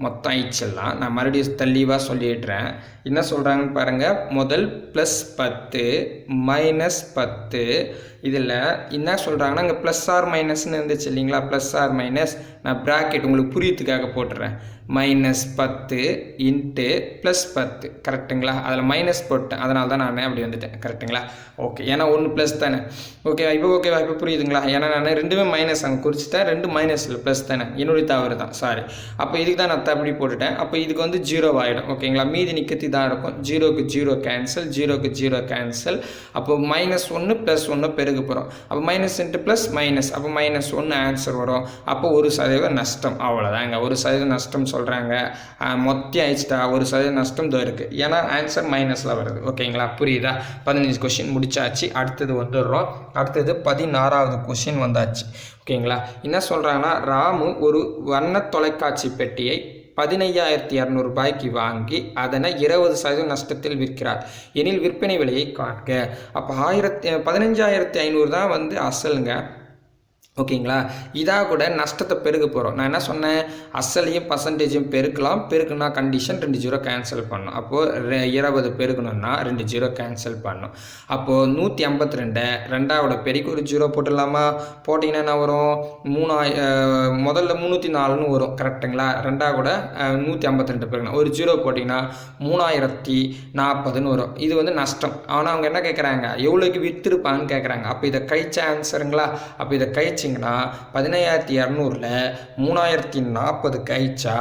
S1: மொத்தம் ஆயிடுச்செல்லாம் நான் மறுபடியும் தெளிவாக சொல்லிடுறேன். என்ன சொல்கிறாங்கன்னு பாருங்கள். முதல் +10 -10 இதில் என்ன சொல்கிறாங்கன்னா, இங்கே +or-ன்னு இருந்துச்சு இல்லைங்களா? +or- நான் ப்ராக்கெட் உங்களுக்கு புரியத்துக்காக போட்டுறேன். -10 இன்ட்டு +10. கரெக்டுங்களா? அதில் மைனஸ் போட்டேன், அதனால தான் நான் அப்படி வந்துட்டேன். கரெக்டுங்களா? ஓகே. ஏன்னா 1 ப்ளஸ் தானே. ஓகேவா? இப்போ புரியுதுங்களா? ஏன்னா நான் 2மே மைனஸ் அங்கே குறிச்சிட்டேன், 2 மைனஸ் இல்லை ப்ளஸ் தானே, என்னுடைய தவறு தான், சாரி. அப்போ இதுக்கு தான் நான் அப்படி போட்டுட்டேன். அப்போ இதுக்கு வந்து 0 ஆகிடும். ஓகேங்களா? மீதி நிற்கத்தி தான் இருக்கும். 0க்கு 0 கேன்சல், 0க்கு 0 கேன்சல். அப்போ -1 +1 பெருக போகிறோம். அப்போ மைனஸ் இன்ட்டு ப்ளஸ் மைனஸ், அப்போ -1 ஆன்சர் வரும். அப்போ 1% நஷ்டம். அவ்வளோதாங்க, 1% நஷ்டம் சொல்கிறாங்க. மொத்தம் ஆயிடுச்சிட்டா 1% நஷ்டம் தான் இருக்குது. ஏன்னா ஆன்சர் மைனஸில் வருது. ஓகேங்களா? புரியுதா? 15 கொஷின் முடிச்சாச்சு. அடுத்தது வந்துடுறோம். அடுத்தது 16வது கொஷின் வந்தாச்சு. ஓகேங்களா? என்ன சொல்கிறாங்கன்னா, ராமு ஒரு வண்ண தொலைக்காட்சி பெட்டியை 15,200 ரூபாய்க்கு வாங்கி அதனை 20% நஷ்டத்தில் விற்கிறார் எனில் விற்பனை விலையை காண்க. அப்போ 15,500 தான் வந்து அசலுங்க. ஓகேங்களா, இதாக கூட நஷ்டத்தை பெருக்க போகிறோம். நான் என்ன சொன்னேன், அசலையும் பர்சன்டேஜையும் பெருக்கலாம். பெருக்குனா கண்டிஷன் 2 ஜீரோ கேன்சல் பண்ணணும். அப்போது 20 பெருக்கணும்னா 2 ஜீரோ கேன்சல் பண்ணணும். அப்போது 152 ரெண்டாவோட பெருக்கி ஒரு ஜீரோ போட்டுடலாமா? போட்டிங்கன்னா என்ன வரும்? முதல்ல 304ன்னு வரும். கரெக்டுங்களா? ரெண்டா கூட 152 பெருக்கணும். ஒரு ஜீரோ போட்டிங்கன்னா 3040ன்னு வரும். இது வந்து நஷ்டம். ஆனால் அவங்க என்ன கேட்குறாங்க, எவ்வளோக்கு விற்றுருப்பான்னு கேட்குறாங்க. அப்போ இதை கழிச்ச ஆன்சருங்களா? அப்போ இதை கழிச்சு 15,200ல் 3040 கழிச்சா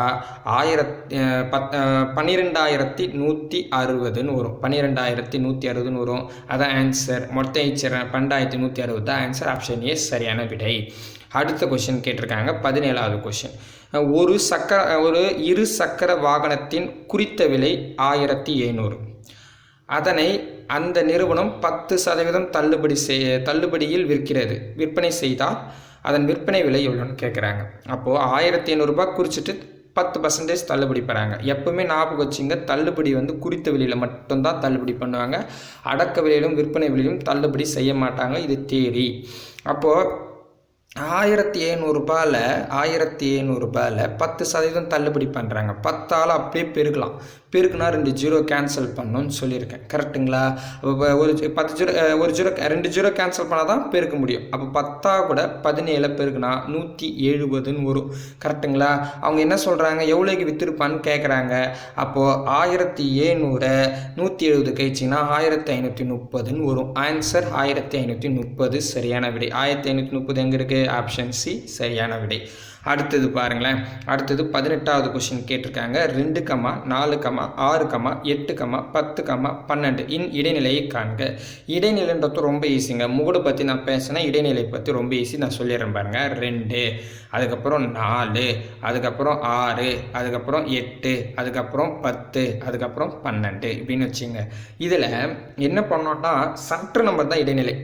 S1: 12,160ன்னு வரும். 12,160ன்னு வரும். அதான் ஆன்சர். மொத்தம் 12,160 தான் ஆன்சர். ஆப்ஷன் ஏ சரியான விடை. அடுத்த கொஸ்டின் கேட்டிருக்காங்க. 17வது கொஸ்டின். ஒரு இரு சக்கர வாகனத்தின் குறித்த விலை 1,700. அதனை அந்த நிறுவனம் 10% தள்ளுபடியில் விற்பனை செய்தால் அதன் விற்பனை விலை எவ்வளோன்னு கேட்குறாங்க. அப்போது 1,700 ரூபாய் குறிச்சிட்டு 10% தள்ளுபடி பெறாங்க. எப்பவுமே ஞாபகம் வச்சுங்க, தள்ளுபடி வந்து குறித்த விலையில் மட்டும்தான் தள்ளுபடி பண்ணுவாங்க. அடக்க விலையிலும் விற்பனை விலையிலும் தள்ளுபடி செய்ய மாட்டாங்க. இது தேரி. அப்போது 1,700 ரூபாயில் 10% தள்ளுபடி பண்ணுறாங்க. 10ஆல் அப்படியே பெருக்கலாம். பெருக்குனா 2 ஜீரோ கேன்சல் பண்ணணும்னு சொல்லியிருக்கேன். கரெக்டுங்களா? அப்போ ஒரு 2 ஜீரோ கேன்சல் பண்ணால் தான் பெருக்க முடியும். அப்போ 10 கூட 17 பெருக்குனா 170ன்னு வரும். கரெக்டுங்களா? அவங்க என்ன சொல்கிறாங்க, எவ்வளோக்கு விற்றுருப்பான்னு கேட்குறாங்க. அப்போது 1,700 170 கழிச்சிங்கன்னா 1,530ன்னு வரும். ஆன்சர் 1,530 சரியான விடை. 1,530 எங்கே இருக்குது? ஆப்ஷன் சி சரியான விடை. அடுத்தது பாருங்களேன். அடுத்தது 18வது கொஸ்டின் கேட்டிருக்காங்க. 2, 4, 6, 8, 10, 12 இன் இடைநிலையை காண்க. இடைநிலைன்றது ரொம்ப ஈஸிங்க. முகடு பற்றி நான் பேசினேன், இடைநிலை பற்றி ரொம்ப ஈஸி. நான் சொல்லிடுறேன் பாருங்க. 2, அதுக்கப்புறம் 4, அதுக்கப்புறம் 6, அதுக்கப்புறம் 8, அதுக்கப்புறம் 10, அதுக்கப்புறம் 12 இப்படின்னு வச்சுங்க. இதில் என்ன பண்ணோம்னா சற்று நம்பர் தான் இடைநிலை.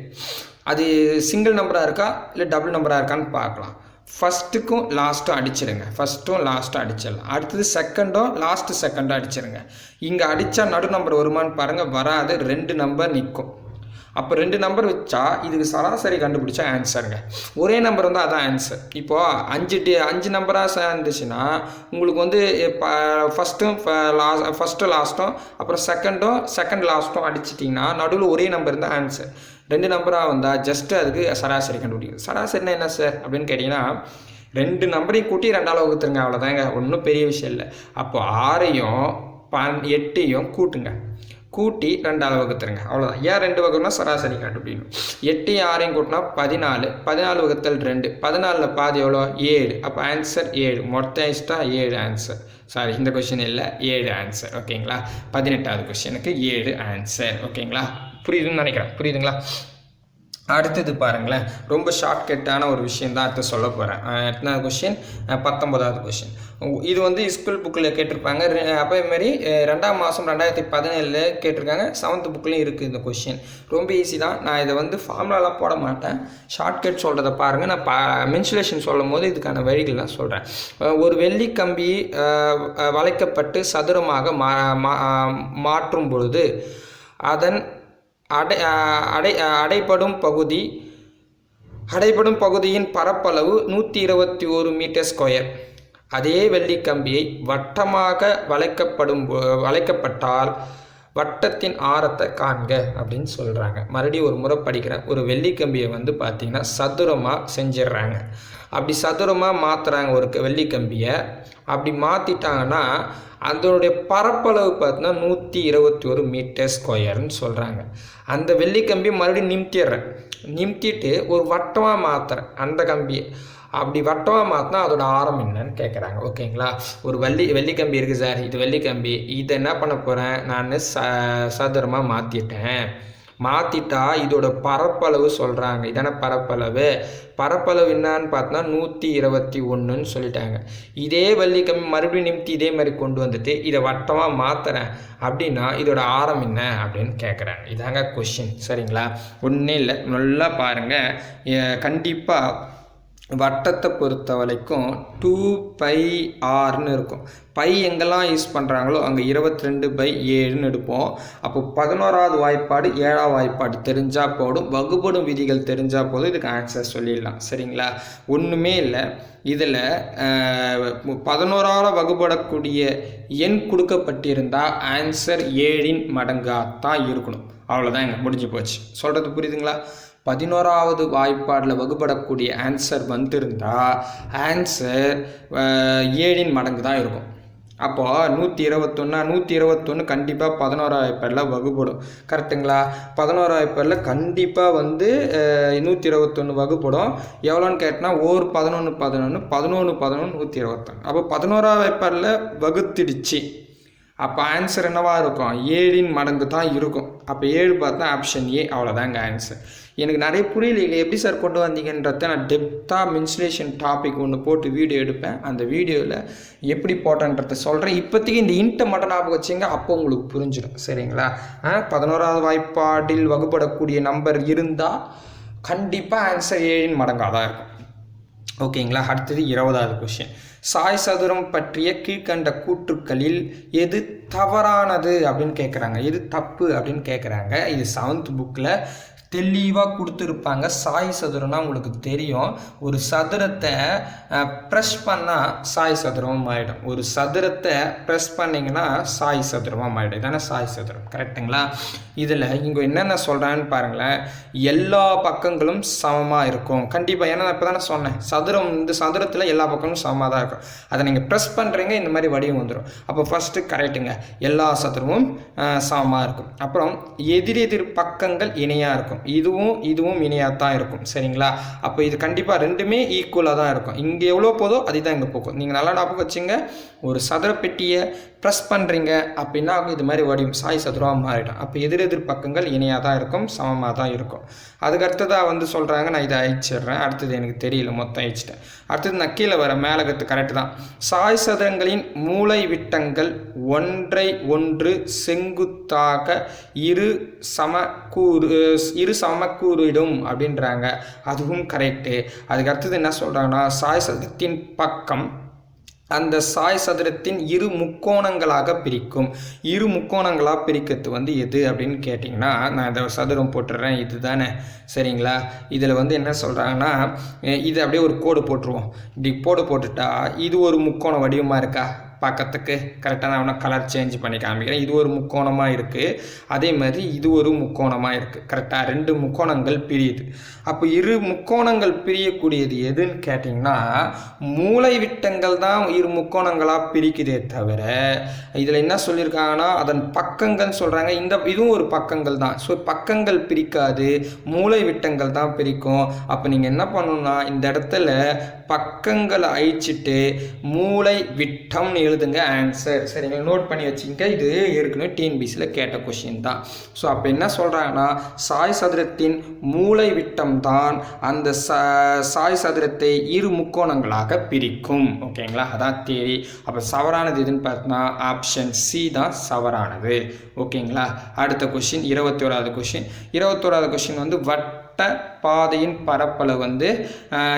S1: அது சிங்கிள் நம்பராக இருக்கா இல்லை டபுள் நம்பராக இருக்கான்னு பார்க்கலாம். ஃபஸ்ட்டுக்கும் லாஸ்ட்டும் அடிச்சிடுங்க. அடிச்சிடலாம். அடுத்தது செகண்டும் அடிச்சிடுங்க. இங்கே அடித்தா நடு நம்பர் வருமானு பாருங்கள். வராது. 2 நம்பர் நிற்கும். அப்போ 2 நம்பர் வச்சா இதுக்கு சராசரி கண்டுபிடிச்சா ஆன்சருங்க. ஒரே நம்பர் வந்து அதான் ஆன்சர். இப்போது 5 நம்பராக இருந்துச்சுன்னா உங்களுக்கு வந்து ஃபஸ்ட்டு லாஸ்ட்டும் அப்புறம் செகண்ட் லாஸ்ட்டும் அடிச்சிட்டிங்கன்னா நடுவில் ஒரே நம்பர் தான் ஆன்சர். 2 நம்பராக வந்தால் ஜஸ்ட்டு அதுக்கு சராசரி கண்டுபிடிக்கும். சராசரினா என்ன சார் அப்படின்னு கேட்டிங்கன்னா 2 நம்பரையும் கூட்டி 2ஆல் வகுத்துருங்க. அவ்வளோதாங்க, ஒன்றும் பெரிய விஷயம் இல்லை. அப்போது 6ஐயும் 8ஐயும் கூட்டி 2ஆல் வகுத்துருங்க. அவ்வளோதான். ஏன் 2 வகுனா சராசரி கண்டுபிடிக்கணும். 8ஐயும் 6ஐயும் கூட்டினா 14 வகுத்தல் 2 14ல் பாதி எவ்வளோ? 7. அப்போ ஆன்சர் 7. மொத்தம் எக்ஸ்ட்ரா 7 ஆன்சர். சாரி, இந்த கொஸ்டின் இல்லை, 7 ஆன்சர். ஓகேங்களா? 18வது கொஸ்டினுக்கு 7 ஆன்சர். ஓகேங்களா? புரியுதுங்களா? அடுத்தது பாருங்களேன். ரொம்ப ஷார்ட்கட்டான ஒரு விஷயம் தான் அடுத்து சொல்ல போகிறேன். எத்தனாவது கொஸ்டின்? 19வது கொஸ்டின். இது வந்து ஸ்கூல் புக்கில் கேட்டிருப்பாங்க. அப்போ இதுமாரி 2ஆம் மாதம் 2017 கேட்டிருக்காங்க. 7th புக்லேயும் இருக்குது இந்த கொஸ்டின். ரொம்ப ஈஸி தான். நான் இதை வந்து ஃபார்முலாலாம் போட மாட்டேன். ஷார்ட்கட் சொல்கிறத பாருங்கள். நான் மென்சுலேஷன் சொல்லும் போது இதுக்கான வழிகள் நான் சொல்கிறேன். ஒரு வெள்ளி கம்பி வளைக்கப்பட்டு சதுரமாக மாற்றும் பொழுது அதன் அடைப்படும் பகுதியின் பரப்பளவு 121 மீட்டர் ஸ்கொயர். அதே வெள்ளிக்கம்பியை வட்டமாக வளைக்கப்பட்டால் வட்டத்தின் ஆரத்தை காண்க அப்படின்னு சொல்கிறாங்க. மறுபடியும் ஒரு முறை படிக்கிறேன். ஒரு வெள்ளிக்கம்பியை வந்து பார்த்திங்கன்னா சதுரமாக செஞ்சிடுறாங்க. அப்படி சதுரமாக மாற்றுறாங்க ஒரு வெள்ளிக்கம்பியை. அப்படி மாற்றிட்டாங்கன்னா அதனுடைய பரப்பளவு பார்த்தீங்கன்னா 121 மீட்டர் ஸ்கொயர்னு சொல்கிறாங்க. அந்த வெள்ளிக்கம்பி மறுபடியும் நிமித்திட்டு ஒரு வட்டமாக மாற்றுறேன் அந்த கம்பியை. அப்படி வட்டமாக மாற்றினா அதோட ஆரம் என்னன்னு கேட்குறாங்க. ஓகேங்களா? ஒரு வெள்ளிக்கம்பி இருக்குது சார், இது வெள்ளிக்கம்பி. இதை என்ன பண்ண போகிறேன் நான்? சதுரமாக மாற்றிட்டா இதோட பரப்பளவு சொல்கிறாங்க. இதான பரப்பளவு என்னான்னு பார்த்தோன்னா 121ன்னு சொல்லிட்டாங்க. இதே வெள்ளிக்கம்பி மறுபடியும் நிமித்தி இதே மாதிரி கொண்டு வந்துட்டு இதை வட்டமாக மாற்றுறேன் அப்படின்னா இதோட ஆரம் என்ன அப்படின்னு கேட்குறாங்க. இதாங்க கொஷின். சரிங்களா? ஒன்றும் இல்லை, நல்லா பாருங்கள். கண்டிப்பாக வட்டத்தை பொறுத்த வரைக்கும் 2πrன்னு இருக்கும். பை எங்கெல்லாம் யூஸ் பண்ணுறாங்களோ அங்கே 22/7ன்னு எடுப்போம். அப்போ 11வது வாய்ப்பாடு 7வது வாய்ப்பாடு தெரிஞ்சால் போடும், வகுப்படும் விதிகள் தெரிஞ்சால் போதும், இதுக்கு ஆன்சர் சொல்லிடலாம். சரிங்களா? ஒன்றுமே இல்லை. இதில் 11ஆல் வகுப்படக்கூடிய எண் கொடுக்கப்பட்டிருந்தால் ஆன்சர் 7ன் மடங்காக தான் இருக்கணும். அவ்வளோதான், இங்கே முடிஞ்சு போச்சு. சொல்கிறது புரியுதுங்களா? 11வது வாய்ப்பாடில் வகுப்படக்கூடிய ஆன்சர் வந்திருந்தால் ஆன்சர் 7ன் மடங்கு தான் இருக்கும். அப்போது 121 கண்டிப்பாக 11வது வாய்ப்பாடில் வகுப்படும். கரெக்டுங்களா? 11வது வாய்ப்பாடில் கண்டிப்பாக 121 வகுப்படும். எவ்வளோன்னு கேட்டால் 11 11 11 11 121. அப்போ 11வது வாய்ப்பாடில் வகுத்திடுச்சு. அப்போ ஆன்சர் என்னவா இருக்கும்? 7ன் மடங்கு தான் இருக்கும். அப்போ 7 பார்த்தா ஆப்ஷன் ஏ. அவ்வளோதாங்க ஆன்சர். எனக்கு நிறைய புரியல, இல்லை எப்படி சார் கொண்டு வந்தீங்கன்றத நான் டெப்த்தாக மென்சுரேஷன் டாபிக் ஒன்று போட்டு வீடியோ எடுப்பேன். அந்த வீடியோவில் எப்படி போட்டேன்றதை சொல்கிறேன். இப்போதைக்கு இந்த இன்ட்டை மட்டும் ஞாபகம் வச்சிங்க, அப்போ உங்களுக்கு புரிஞ்சிடும். சரிங்களா? 11வது வாய்ப்பாடில் வகுப்படக்கூடிய நம்பர் இருந்தால் கண்டிப்பாக ஆன்சர் 7ன் மடங்காக தான் இருக்கும். ஓகேங்களா? அடுத்தது 20வது கொஸ்டின். சாய் சதுரம் பற்றிய கீழ்கண்ட கூற்றுக்களில் எது தவறானது அப்படின்னு கேட்குறாங்க, எது தப்பு அப்படின்னு கேட்குறாங்க. இது 7th புக்கில் தெளிவாக கொடுத்துருப்பாங்க. சாய் சதுரம்னா உங்களுக்கு தெரியும், ஒரு சதுரத்தை ப்ரெஸ் பண்ணால் சாய் சதுரமாக மாறிடும். ஒரு சதுரத்தை ப்ரெஸ் பண்ணிங்கன்னா சாய் சதுரமாக மாறிடும். இதானே சாய் சதுரம். கரெக்டுங்களா? இதில் இங்கே என்னென்ன சொல்கிறான்னு பாருங்களேன். எல்லா பக்கங்களும் சமமாக இருக்கும். கண்டிப்பாக, ஏன்னா நான் இப்போ தானே சொன்னேன், சதுரம் இந்த சதுரத்தில் எல்லா பக்கமும் சமமாக தான் இருக்கும். அதை நீங்கள் ப்ரெஸ் பண்ணுறீங்க, இந்த மாதிரி வடிவம் வந்துடும். அப்போ ஃபஸ்ட்டு கரெக்டுங்க, எல்லா சதுரமும் சமமாக இருக்கும். அப்புறம் எதிரெதிர் பக்கங்கள் இணையாக இருக்கும். இதுவும் இணையாக தான் இருக்கும். சரிங்களா? அப்போ இது கண்டிப்பாக ரெண்டுமே ஈக்குவலாக தான் இருக்கும். இங்கே எவ்வளோ போதோ அதுதான் இங்கே போகும். நீங்கள் நல்லா ஞாபகம் வச்சுங்க. ஒரு சதுர பெட்டியை ப்ரெஸ் பண்ணுறீங்க அப்படின்னா இது மாதிரி வடிவம் சாய் சதுரமாக மாறிடும். அப்போ எதிரெதிர் பக்கங்கள் இணையாக தான் இருக்கும், சமமாக தான் இருக்கும். அதுக்கு அடுத்ததாக சொல்கிறாங்க, நான் இதை அழிச்சிடுறேன். அடுத்தது எனக்கு தெரியல, மொத்தம் அழிச்சிட்டேன். அடுத்தது நான் கீழே வர மேலகத்து கரெக்டு தான். சாய் சதுரங்களின் மூளை விட்டங்கள் ஒன்றை ஒன்று செங்குத்தாக இரு சமக்கூறிடும் அப்படின்றாங்க. அதுவும் கரெக்டு. அதுக்கு அடுத்தது என்ன சொல்கிறாங்கன்னா, சாய் சதுரத்தின் பக்கம் அந்த சாய் சதுரத்தின் இரு முக்கோணங்களாக பிரிக்கும். இரு முக்கோணங்களாக பிரிக்கிறது எது அப்படின்னு கேட்டிங்கன்னா, நான் இதை சதுரம் போட்டுடுறேன். இது தானே? சரிங்களா? இதில் என்ன சொல்கிறாங்கன்னா, இது அப்படியே ஒரு கோடு போட்டுருவோம். இப்படி கோடு போட்டுட்டா இது ஒரு முக்கோண வடிவமாக இருக்கா பார்க்கறதுக்கு? கரெக்டாக நான் வேணால் கலர் சேஞ்ச் பண்ணி காமிக்கிறேன். இது ஒரு முக்கோணமாக இருக்குது, அதே மாதிரி இது ஒரு முக்கோணமாக இருக்குது. கரெக்டாக 2 முக்கோணங்கள் பிரியுது. அப்போ இரு முக்கோணங்கள் பிரியக்கூடியது எதுன்னு கேட்டிங்கன்னா, மூளை விட்டங்கள் தான் இரு முக்கோணங்களாக பிரிக்குதே தவிர, இதில் என்ன சொல்லியிருக்காங்கன்னா அதன் பக்கங்கள் சொல்கிறாங்க. இதுவும் ஒரு பக்கங்கள் தான். ஸோ பக்கங்கள் பிரிக்காது, மூளை விட்டங்கள் தான் பிரிக்கும். அப்போ நீங்கள் என்ன பண்ணணும்னா, இந்த இடத்துல பக்கங்களை அழிச்சிட்டு மூளை விட்டம்னு எழுதுங்க ஆன்சர். சரிங்களா? நோட் பண்ணி வச்சுங்க. இது ஏற்கனவே டிஎன்பிசியில் கேட்ட கொஷின் தான். ஸோ அப்போ என்ன சொல்கிறாங்கன்னா, சாய் சதுரத்தின் மூளை விட்டம் தான் அந்த சாய் சதுரத்தை இரு முக்கோணங்களாக பிரிக்கும். ஓகேங்களா? அதான் தேரி. அப்போ சவரானது எதுன்னு பார்த்தோன்னா ஆப்ஷன் சி தான் சவரானது. ஓகேங்களா? அடுத்த கொஷின் 21வது கொஷின். 21வது கொஷின் வட்ட பாதையின் பரப்பளவு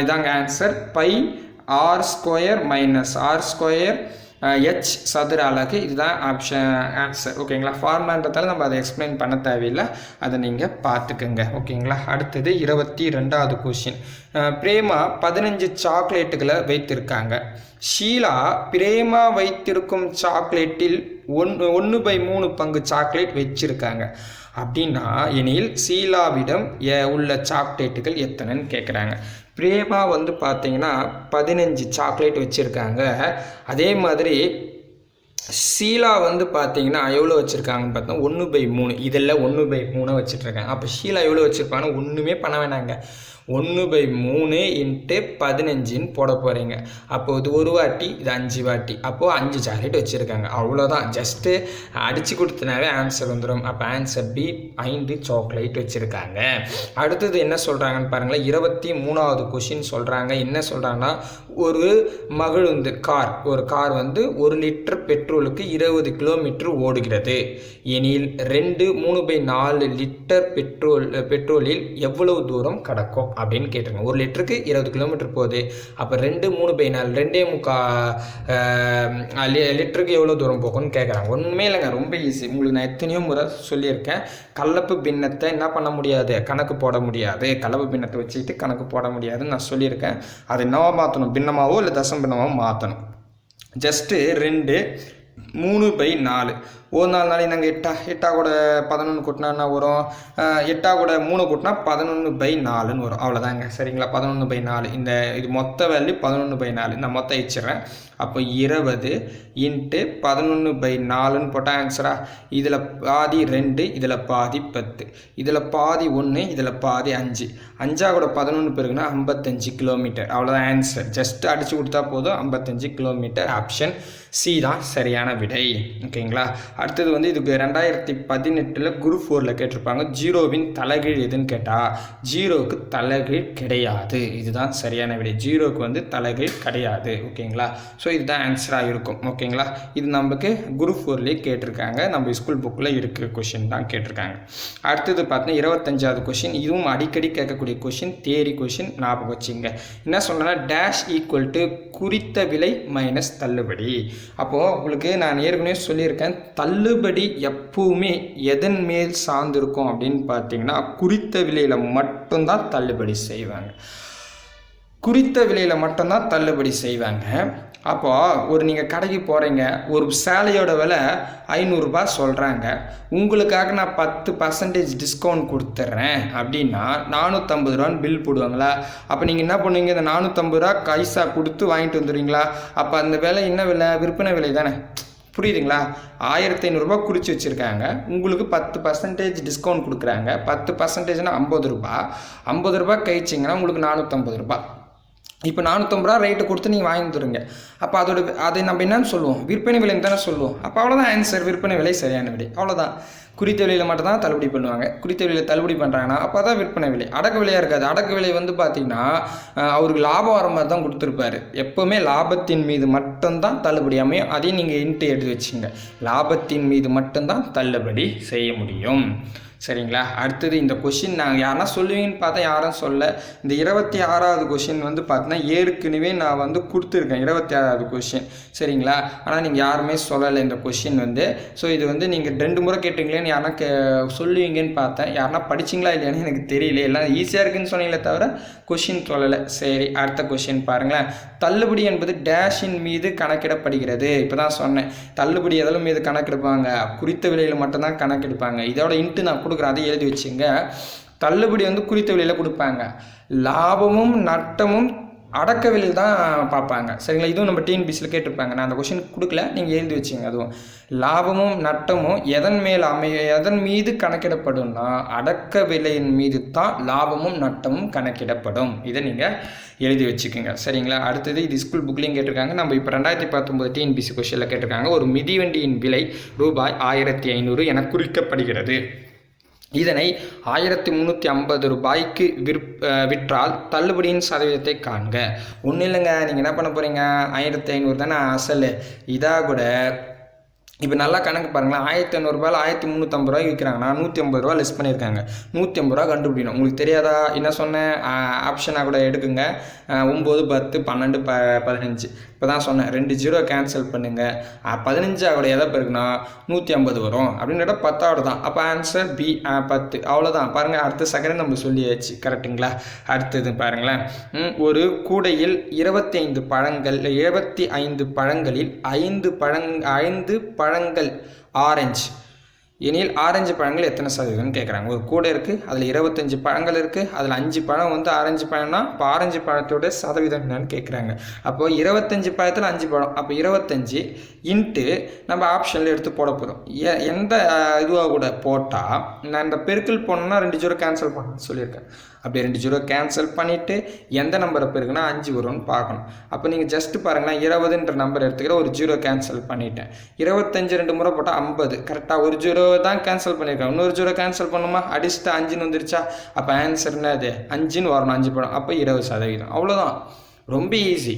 S1: இதாங்க answer. By r² minus r² h சதுர அலகு. இதுதான் ஆன்சர். ஓகேங்களா? ஃபார்முலான்றதால நம்ம அதை எக்ஸ்பிளைன் பண்ண தேவையில்லை, அதை நீங்கள் பார்த்துக்குங்க. ஓகேங்களா? அடுத்தது 22வது கொஷின். பிரேமா 15 சாக்லேட்டுகளை வைத்திருக்காங்க. ஷீலா பிரேமா வைத்திருக்கும் சாக்லேட்டில் 1/3 பங்கு சாக்லேட் வச்சிருக்காங்க அப்படின்னா, எனில் ஷீலாவிடம் உள்ள சாக்லேட்டுகள் எத்தனைன்னு கேட்குறாங்க. பிரேமா பார்த்தீங்கன்னா 15 சாக்லேட் வச்சுருக்காங்க. அதே மாதிரி ஷீலா பார்த்தீங்கன்னா எவ்வளோ வச்சுருக்காங்கன்னு பார்த்தா 1/3. இதெல்லாம் 1/3 வச்சுட்ருக்காங்க. அப்போ ஷீலா எவ்வளோ வச்சுருப்பாங்கன்னா ஒன்றுமே பண்ண வேணாங்க, 1/3 × 15ன்னு போட போகிறீங்க. அப்போது இது ஒரு வாட்டி, இது 5 வாட்டி, அப்போது 5 சாக்லேட் வச்சுருக்காங்க. அவ்வளோதான், ஜஸ்ட்டு அடித்து கொடுத்தனாவே ஆன்சர் வந்துடும். அப்போ ஆன்சர் பி, 5 சாக்லேட் வச்சுருக்காங்க. அடுத்தது என்ன சொல்கிறாங்கன்னு பாருங்களேன். 23வது கொஷின் சொல்கிறாங்க. என்ன சொல்கிறாங்கன்னா, ஒரு மகிழுந்து கார், ஒரு கார் 1 லிட்டர் பெட்ரோலுக்கு 20 கிலோமீட்டர் ஓடுகிறது எனில் 3/4 லிட்டர் பெட்ரோலில் எவ்வளவு தூரம் கடக்கும் அப்படின்னு கேட்டிருங்க. 1 லிட்டருக்கு 20 கிலோமீட்டர் போகுது. அப்போ 2 3/4 2.25 லிட்டருக்கு எவ்வளோ தூரம் போகும்னு கேட்குறாங்க. ஒன்றுமே இல்லைங்க, ரொம்ப ஈஸி. உங்களுக்கு நான் எத்தனையோ முறை சொல்லியிருக்கேன். கலப்பு பின்னத்தை என்ன பண்ண முடியாது, கணக்கு போட முடியாது. கலப்பு பின்னத்தை வச்சுக்கிட்டு கணக்கு போட முடியாதுன்னு நான் சொல்லியிருக்கேன். அது என்னவா மாற்றணும், பின்னமாவோ இல்லை தசம் பின்னமாவோ மாற்றணும். ஜஸ்ட்டு 2 3/4 ஒரு நாளைக்கு நாங்கள் 8 கூட 11 கூட்டினா என்ன வரும், 8 கூட 3 கூட்டினா 11/4ன்னு வரும். அவ்வளோதாங்க, சரிங்களா? 11/4. இது மொத்த வேல்யூ 11/4. நான் மொத்தம் வச்சிடுறேன். அப்போ 20 × 11/4ன்னு போட்டால் ஆன்சரா? இதில் பாதி 2, இதில் பாதி 10, இதில் பாதி 1, இதில் பாதி 5. 5 கூட 11 பெருக்குன்னா 55 கிலோமீட்டர். அவ்வளோதான் ஆன்சர். ஜஸ்ட் அடித்து கொடுத்தா போதும், 55 கிலோமீட்டர். ஆப்ஷன் சி தான் சரியான விடை. ஓகேங்களா? அடுத்தது இதுக்கு 2018 குரூப் 4ல் கேட்டிருப்பாங்க. ஜீரோவின் தலைகீழ் எதுன்னு கேட்டால், ஜீரோவுக்கு தலைகீழ் கிடையாது. இதுதான் சரியான விடை. ஜீரோவுக்கு தலைகீழ் கிடையாது. ஓகேங்களா? ஸோ இதுதான் ஆன்சராக இருக்கும். ஓகேங்களா? இது நமக்கு குரூப் 4லேயே கேட்டிருக்காங்க. நம்ம ஸ்கூல் புக்கில் இருக்கிற கொஷின் தான் கேட்டிருக்காங்க. அடுத்தது பார்த்தீங்கன்னா 25வது கொஷின். இதுவும் அடிக்கடி கேட்கக்கூடிய கொஷின், தியரி கொஷின். ஞாபகம் வச்சுங்க. என்ன சொன்னேன்னா, டேஷ் ஈக்குவல் டு குறித்த விலை மைனஸ் தள்ளுபடி. அப்போது உங்களுக்கு நான் ஏற்கனவே சொல்லியிருக்கேன், தள்ளுபடி எப்பவுமே எதன் மேல் சார்ந்திருக்கும் அப்படின்னு பார்த்தீங்கன்னா, குறித்த விலையில் மட்டும்தான் தள்ளுபடி செய்வாங்க. குறித்த விலையில் மட்டும்தான் தள்ளுபடி செய்வாங்க. அப்போது நீங்கள் கடைக்கு போகிறீங்க, ஒரு சேலையோட விலை 500 ரூபாய் சொல்கிறாங்க. உங்களுக்காக நான் 10% டிஸ்கவுண்ட் கொடுத்துட்றேன் அப்படின்னா 450 ரூபான்னு பில் போடுவாங்களா? அப்போ நீங்கள் என்ன பண்ணுவீங்க, இந்த 450 ரூபா கைசா கொடுத்து வாங்கிட்டு வந்துடுவீங்களா? அப்போ அந்த விலை என்ன விலை, விற்பனை விலை தானே. புரியுதுங்களா? 1500 ரூபா குறித்து வச்சுருக்காங்க. உங்களுக்கு 10% டிஸ்கவுண்ட் கொடுக்குறாங்க. 10%னா 50 ரூபா. 50 ரூபா கழிச்சிங்கன்னா உங்களுக்கு 450 ரூபா. இப்போ 450 ரூபா ரேட்டு கொடுத்து நீங்கள் வாங்கி வந்துடுங்க. அப்போ அதை நம்ம என்னன்னு சொல்லுவோம், விற்பனை விலைன்னு தானே சொல்லுவோம். அப்போ அவ்வளோதான் ஆன்சர். விற்பனை விலை சரியான விலை. அவ்வளோதான். குறித்த விலையில் மட்டும் தான் தள்ளுபடி பண்ணுவாங்க. குறித்த விலையில் தள்ளுபடி பண்ணுறாங்கன்னா அப்போ தான் விற்பனை விலை. அடக்க விலையாக இருக்காது. அடக்க விலை பார்த்திங்கன்னா அவருக்கு லாபம் வர மாதிரி தான் கொடுத்துருப்பாரு. எப்போவுமே லாபத்தின் மீது மட்டும்தான் தள்ளுபடி அமையும். அதையும் நீங்கள் எடுத்து வச்சுங்க. லாபத்தின் மீது மட்டும்தான் தள்ளுபடி செய்ய முடியும். சரிங்களா? அடுத்தது இந்த கொஷின் நாங்கள் யாரா சொல்லுவீங்கன்னு பார்த்தா யாரும் சொல்ல. இந்த 26வது கொஷின் பார்த்தீங்கன்னா ஏற்கனவே நான் கொடுத்துருக்கேன். 26வது கொஷின். சரிங்களா? ஆனால் நீங்கள் யாருமே சொல்லலை இந்த கொஷின் ஸோ இது நீங்கள் 2 முறை கேட்டீங்களேன்னு யாரா சொல்லுவீங்கன்னு பார்த்தேன். யாருனா படிச்சிங்களா இல்லையான்னு எனக்கு தெரியல. எல்லாம் ஈஸியாக இருக்குன்னு சொன்னீங்களே தவிர கொஷின் சொல்லலை. சரி, அடுத்த கொஷின் பாருங்களேன். தள்ளுபடி என்பது டேஷின் மீது கணக்கிடப்படுகிறது. இப்போ தான் சொன்னேன், தள்ளுபடி எதெல்லாம் மீது கணக்கெடுப்பாங்க, குறித்த விலையில் மட்டும்தான் கணக்கெடுப்பாங்க. இதோட இன்ட்டு நான் கொடுக்குறேன், அதை எழுதி வச்சுங்க. தள்ளுபடி குறித்த விலையில் கொடுப்பாங்க. லாபமும் நட்டமும் அடக்க விலையில் தான் பார்ப்பாங்க. சரிங்களா? இதுவும் நம்ம டிஎன்பிசியில் கேட்டிருப்பாங்க. நான் அந்த கொஷின் கொடுக்கல, நீங்கள் எழுதி வச்சிங்க. அதுவும் லாபமும் நட்டமும் எதன் மீது கணக்கிடப்படும்னா அடக்க விலையின் மீது தான் லாபமும் நட்டமும் கணக்கிடப்படும். இதை நீங்கள் எழுதி வச்சுக்கோங்க. சரிங்களா? அடுத்தது இது ஸ்கூல் புக்லேயும் கேட்டிருக்காங்க. நம்ம இப்போ 2019 டிஎன்பிசி கொஷினில் கேட்டிருக்காங்க. ஒரு மிதிவண்டியின் விலை ரூபாய் 1500 என குறிக்கப்படுகிறது. இதனை 1350 ரூபாய்க்கு விற்றால் தள்ளுபடியின் சதவீதத்தை காண்க. ஒன்றும் இல்லைங்க, நீங்கள் என்ன பண்ண போகிறீங்க, 1500 தானே அசல். இதாக கூட இப்போ நல்லா கணக்கு பாருங்களேன். 1500 ரூபாயில் 1350 ரூபாய்க்கு விற்கிறாங்கன்னா 150 ரூபா லெஸ் பண்ணியிருக்காங்க. 150 ரூபா கண்டுபிடிக்கணும். உங்களுக்கு தெரியாதா? என்ன சொன்னேன், ஆப்ஷனாக கூட எடுக்குங்க. 9 10 12 15. இப்போ தான் சொன்னேன், 2 0 கேன்சல் பண்ணுங்கள். 15 கூட எதை பெருக்குன்னா 150 வரும். அப்படின்ற 10 தான். அப்போ ஆன்சர் பி 10. அவ்வளோதான். பாருங்கள், அடுத்த செகண்ட் நம்ம சொல்லியாச்சு. கரெக்டுங்களா? அடுத்தது பாருங்களேன். ஒரு கூடையில் 25 பழங்களில் 5 பழங்கள் ஆரஞ்சு எனில் ஆரஞ்சு பழங்கள் எத்தனை சதவீதம்னு கேட்குறாங்க. ஒரு கூடை இருக்குது, அதில் 25 பழங்கள் இருக்குது, அதில் 5 பழம் ஆரஞ்சு பழம்னா இப்போ ஆரஞ்சு பழத்தோட சதவீதம் என்னன்னு கேட்குறாங்க. அப்போது 25 பழத்தில் 5 பழம். அப்போ 25 இன்ட்டு நம்ம ஆப்ஷனில் எடுத்து போட போகிறோம். எந்த இதுவாக கூட போட்டால் நான் இந்த பெருக்கல் போனோன்னா 2 0 கேன்சல் பண்ணணும்னு சொல்லியிருக்கேன். அப்படி 2 0 கேன்சல் பண்ணிவிட்டு எந்த நம்பரை பெருக்குன்னா 5 வரும்னு பார்க்கணும். அப்போ நீங்கள் ஜஸ்ட்டு பாருங்கன்னா 20ன்ற நம்பர் எடுத்துக்கிற ஒரு 0 கேன்சல் பண்ணிட்டேன். 25 2 முறை போட்டால் 50. கரெக்டாக ஒரு 0 தான் கேன்சல் பண்ணியிருக்கேன். இன்னொரு 0 கேன்சல் பண்ணுமா, அடிச்சுட்டு 5ன்னு வந்துருச்சா? அப்போ ஆன்சர் என்னது, 5ன்னு வரணும். 5 படம். அப்போ 20%. அவ்வளோதான். ரொம்ப ஈஸி.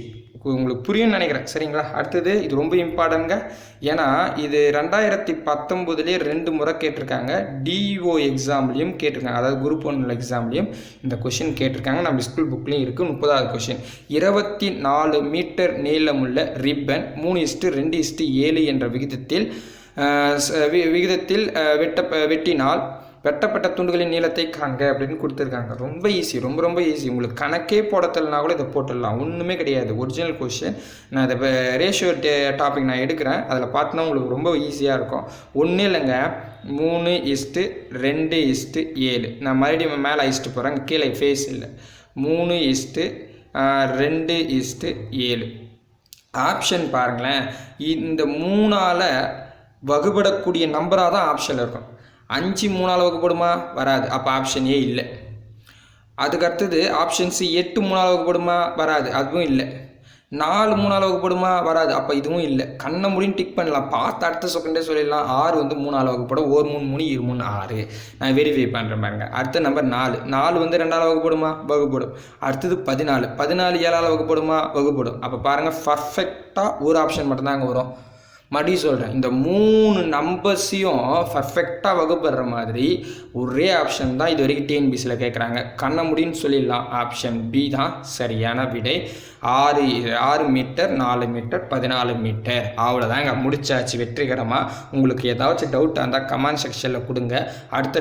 S1: உங்களுக்கு புரியும்னு நினைக்கிறேன். சரிங்களா? அடுத்தது இது ரொம்ப இம்பார்ட்டன்ட்ங்க. ஏன்னா இது 2019 2 முறை கேட்டிருக்காங்க. டிஓ எக்ஸாம்லேயும் கேட்டிருக்காங்க. அதாவது குரூப் 1 எக்ஸாம்லேயும் இந்த கொஷின் கேட்டிருக்காங்க. நம்ம ஸ்கூல் புக்லேயும் இருக்குது. 30வது கொஷின். 24 மீட்டர் நீளமுள்ள ரிப்பன் 3:2:7 என்ற விகிதத்தில் வெட்டினால் வெட்டப்பட்ட துண்டுகளின் நீளத்தை காண்க அப்படின்னு கொடுத்துருக்காங்க. ரொம்ப ஈஸி, ரொம்ப ரொம்ப ஈஸி. உங்களுக்கு கணக்கே போடத்தலனா கூட இதை போட்டுடலாம், ஒன்றுமே கிடையாது. Original question. நான் இதை ரேஷியோ டாபிக் நான் எடுக்கிறேன், அதில் பார்த்தோன்னா உங்களுக்கு ரொம்ப ஈஸியாக இருக்கும். ஒன்றும் இல்லைங்க, 3:2:7. நான் மறுபடியும் மேலே ஐஸ்ட்டு போகிறேன், கீழே ஃபேஸ் இல்லை. 3:2:7. ஆப்ஷன் பாருங்களேன், இந்த 3ஆல் வகுபடக்கூடிய நம்பராக தான் ஆப்ஷனில் இருக்கும். 5 3ஆல் வகுப்படுமா? வராது. அப்போ ஆப்ஷன் ஏ இல்லை. அதுக்கடுத்தது ஆப்ஷன் சி 8 3ஆல் வகுப்படுமா? வராது, அதுவும் இல்லை. 4 3ஆல் வகுப்படுமா? வராது, அப்போ இதுவும் இல்லை. கண்ணை முடின்னு டிக் பண்ணலாம், பார்த்து அடுத்த செகண்டே சொல்லிடலாம். 6 3ஆல் வகுப்படும். 1 3 3 2 3 6. நான் வெரிஃபை பண்ணுறேன் பாருங்க. அடுத்த நம்பர் 4 2ஆல் வகுப்படுமா? வகுப்படும். அடுத்தது 14 7ஆல் வகுப்படுமா? வகுப்படும். அப்போ பாருங்கள், பர்ஃபெக்டாக ஒரு ஆப்ஷன் மட்டும்தாங்க வரும். மறுபடியும் சொல்கிறேன், இந்த 3 நம்பர்ஸையும் பர்ஃபெக்டாக வகுப்படுற மாதிரி ஒரே ஆப்ஷன் தான் இது வரைக்கும் டிஎன்பிசியில் கேட்குறாங்க. கண்ண முடின்னு சொல்லிடலாம், ஆப்ஷன் பி தான் சரியான விடை. 6 மீட்டர் 4 மீட்டர் 14 மீட்டர். அவ்வளோதாங்க, முடிச்சாச்சு வெற்றிகரமாக. உங்களுக்கு ஏதாச்சும் டவுட் இருந்தால் கமெண்ட் செக்ஷனில் கொடுங்க. அடுத்த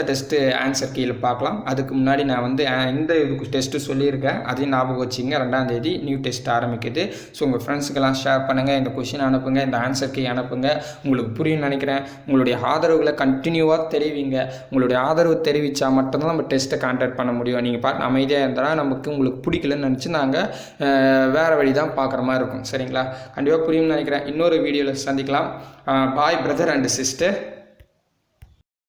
S1: டெஸ்ட்டு ஆன்சர் கீழே பார்க்கலாம். அதுக்கு முன்னாடி நான் வந்து இந்த டெஸ்ட்டு சொல்லியிருக்கேன், அதையும் ஞாபகம் வச்சுங்க. 2ஆம் தேதி நியூ டெஸ்ட் ஆரம்பிக்குது. ஸோ உங்கள் ஃப்ரெண்ட்ஸுக்கெல்லாம் ஷேர் பண்ணுங்கள், இந்த கொஷின் அனுப்புங்க, இந்த ஆன்சர் கீ அனுப்புங்க. உங்களுக்கு புரியும்னு நினைக்கிறேன். உங்களுடைய ஆதரவுகளை கண்டினியூவாக தெரிவிங்க. உங்களுடைய ஆதரவு தெரிவித்தா மட்டும்தான் நம்ம டெஸ்ட்டை கான்டாக்ட் பண்ண முடியும். நீங்கள் பார்த்து அமைதியாக இருந்தால் நமக்கு உங்களுக்கு பிடிக்கலன்னு நினச்சி நாங்கள் வேறு வழி தான் பார்க்குற மாதிரி இருக்கும். சரிங்களா? கண்டிப்பாக புரியும்னு நினைக்கிறேன். இன்னொரு வீடியோவில் சந்திக்கலாம். பாய் பிரதர் அண்ட் சிஸ்டர்.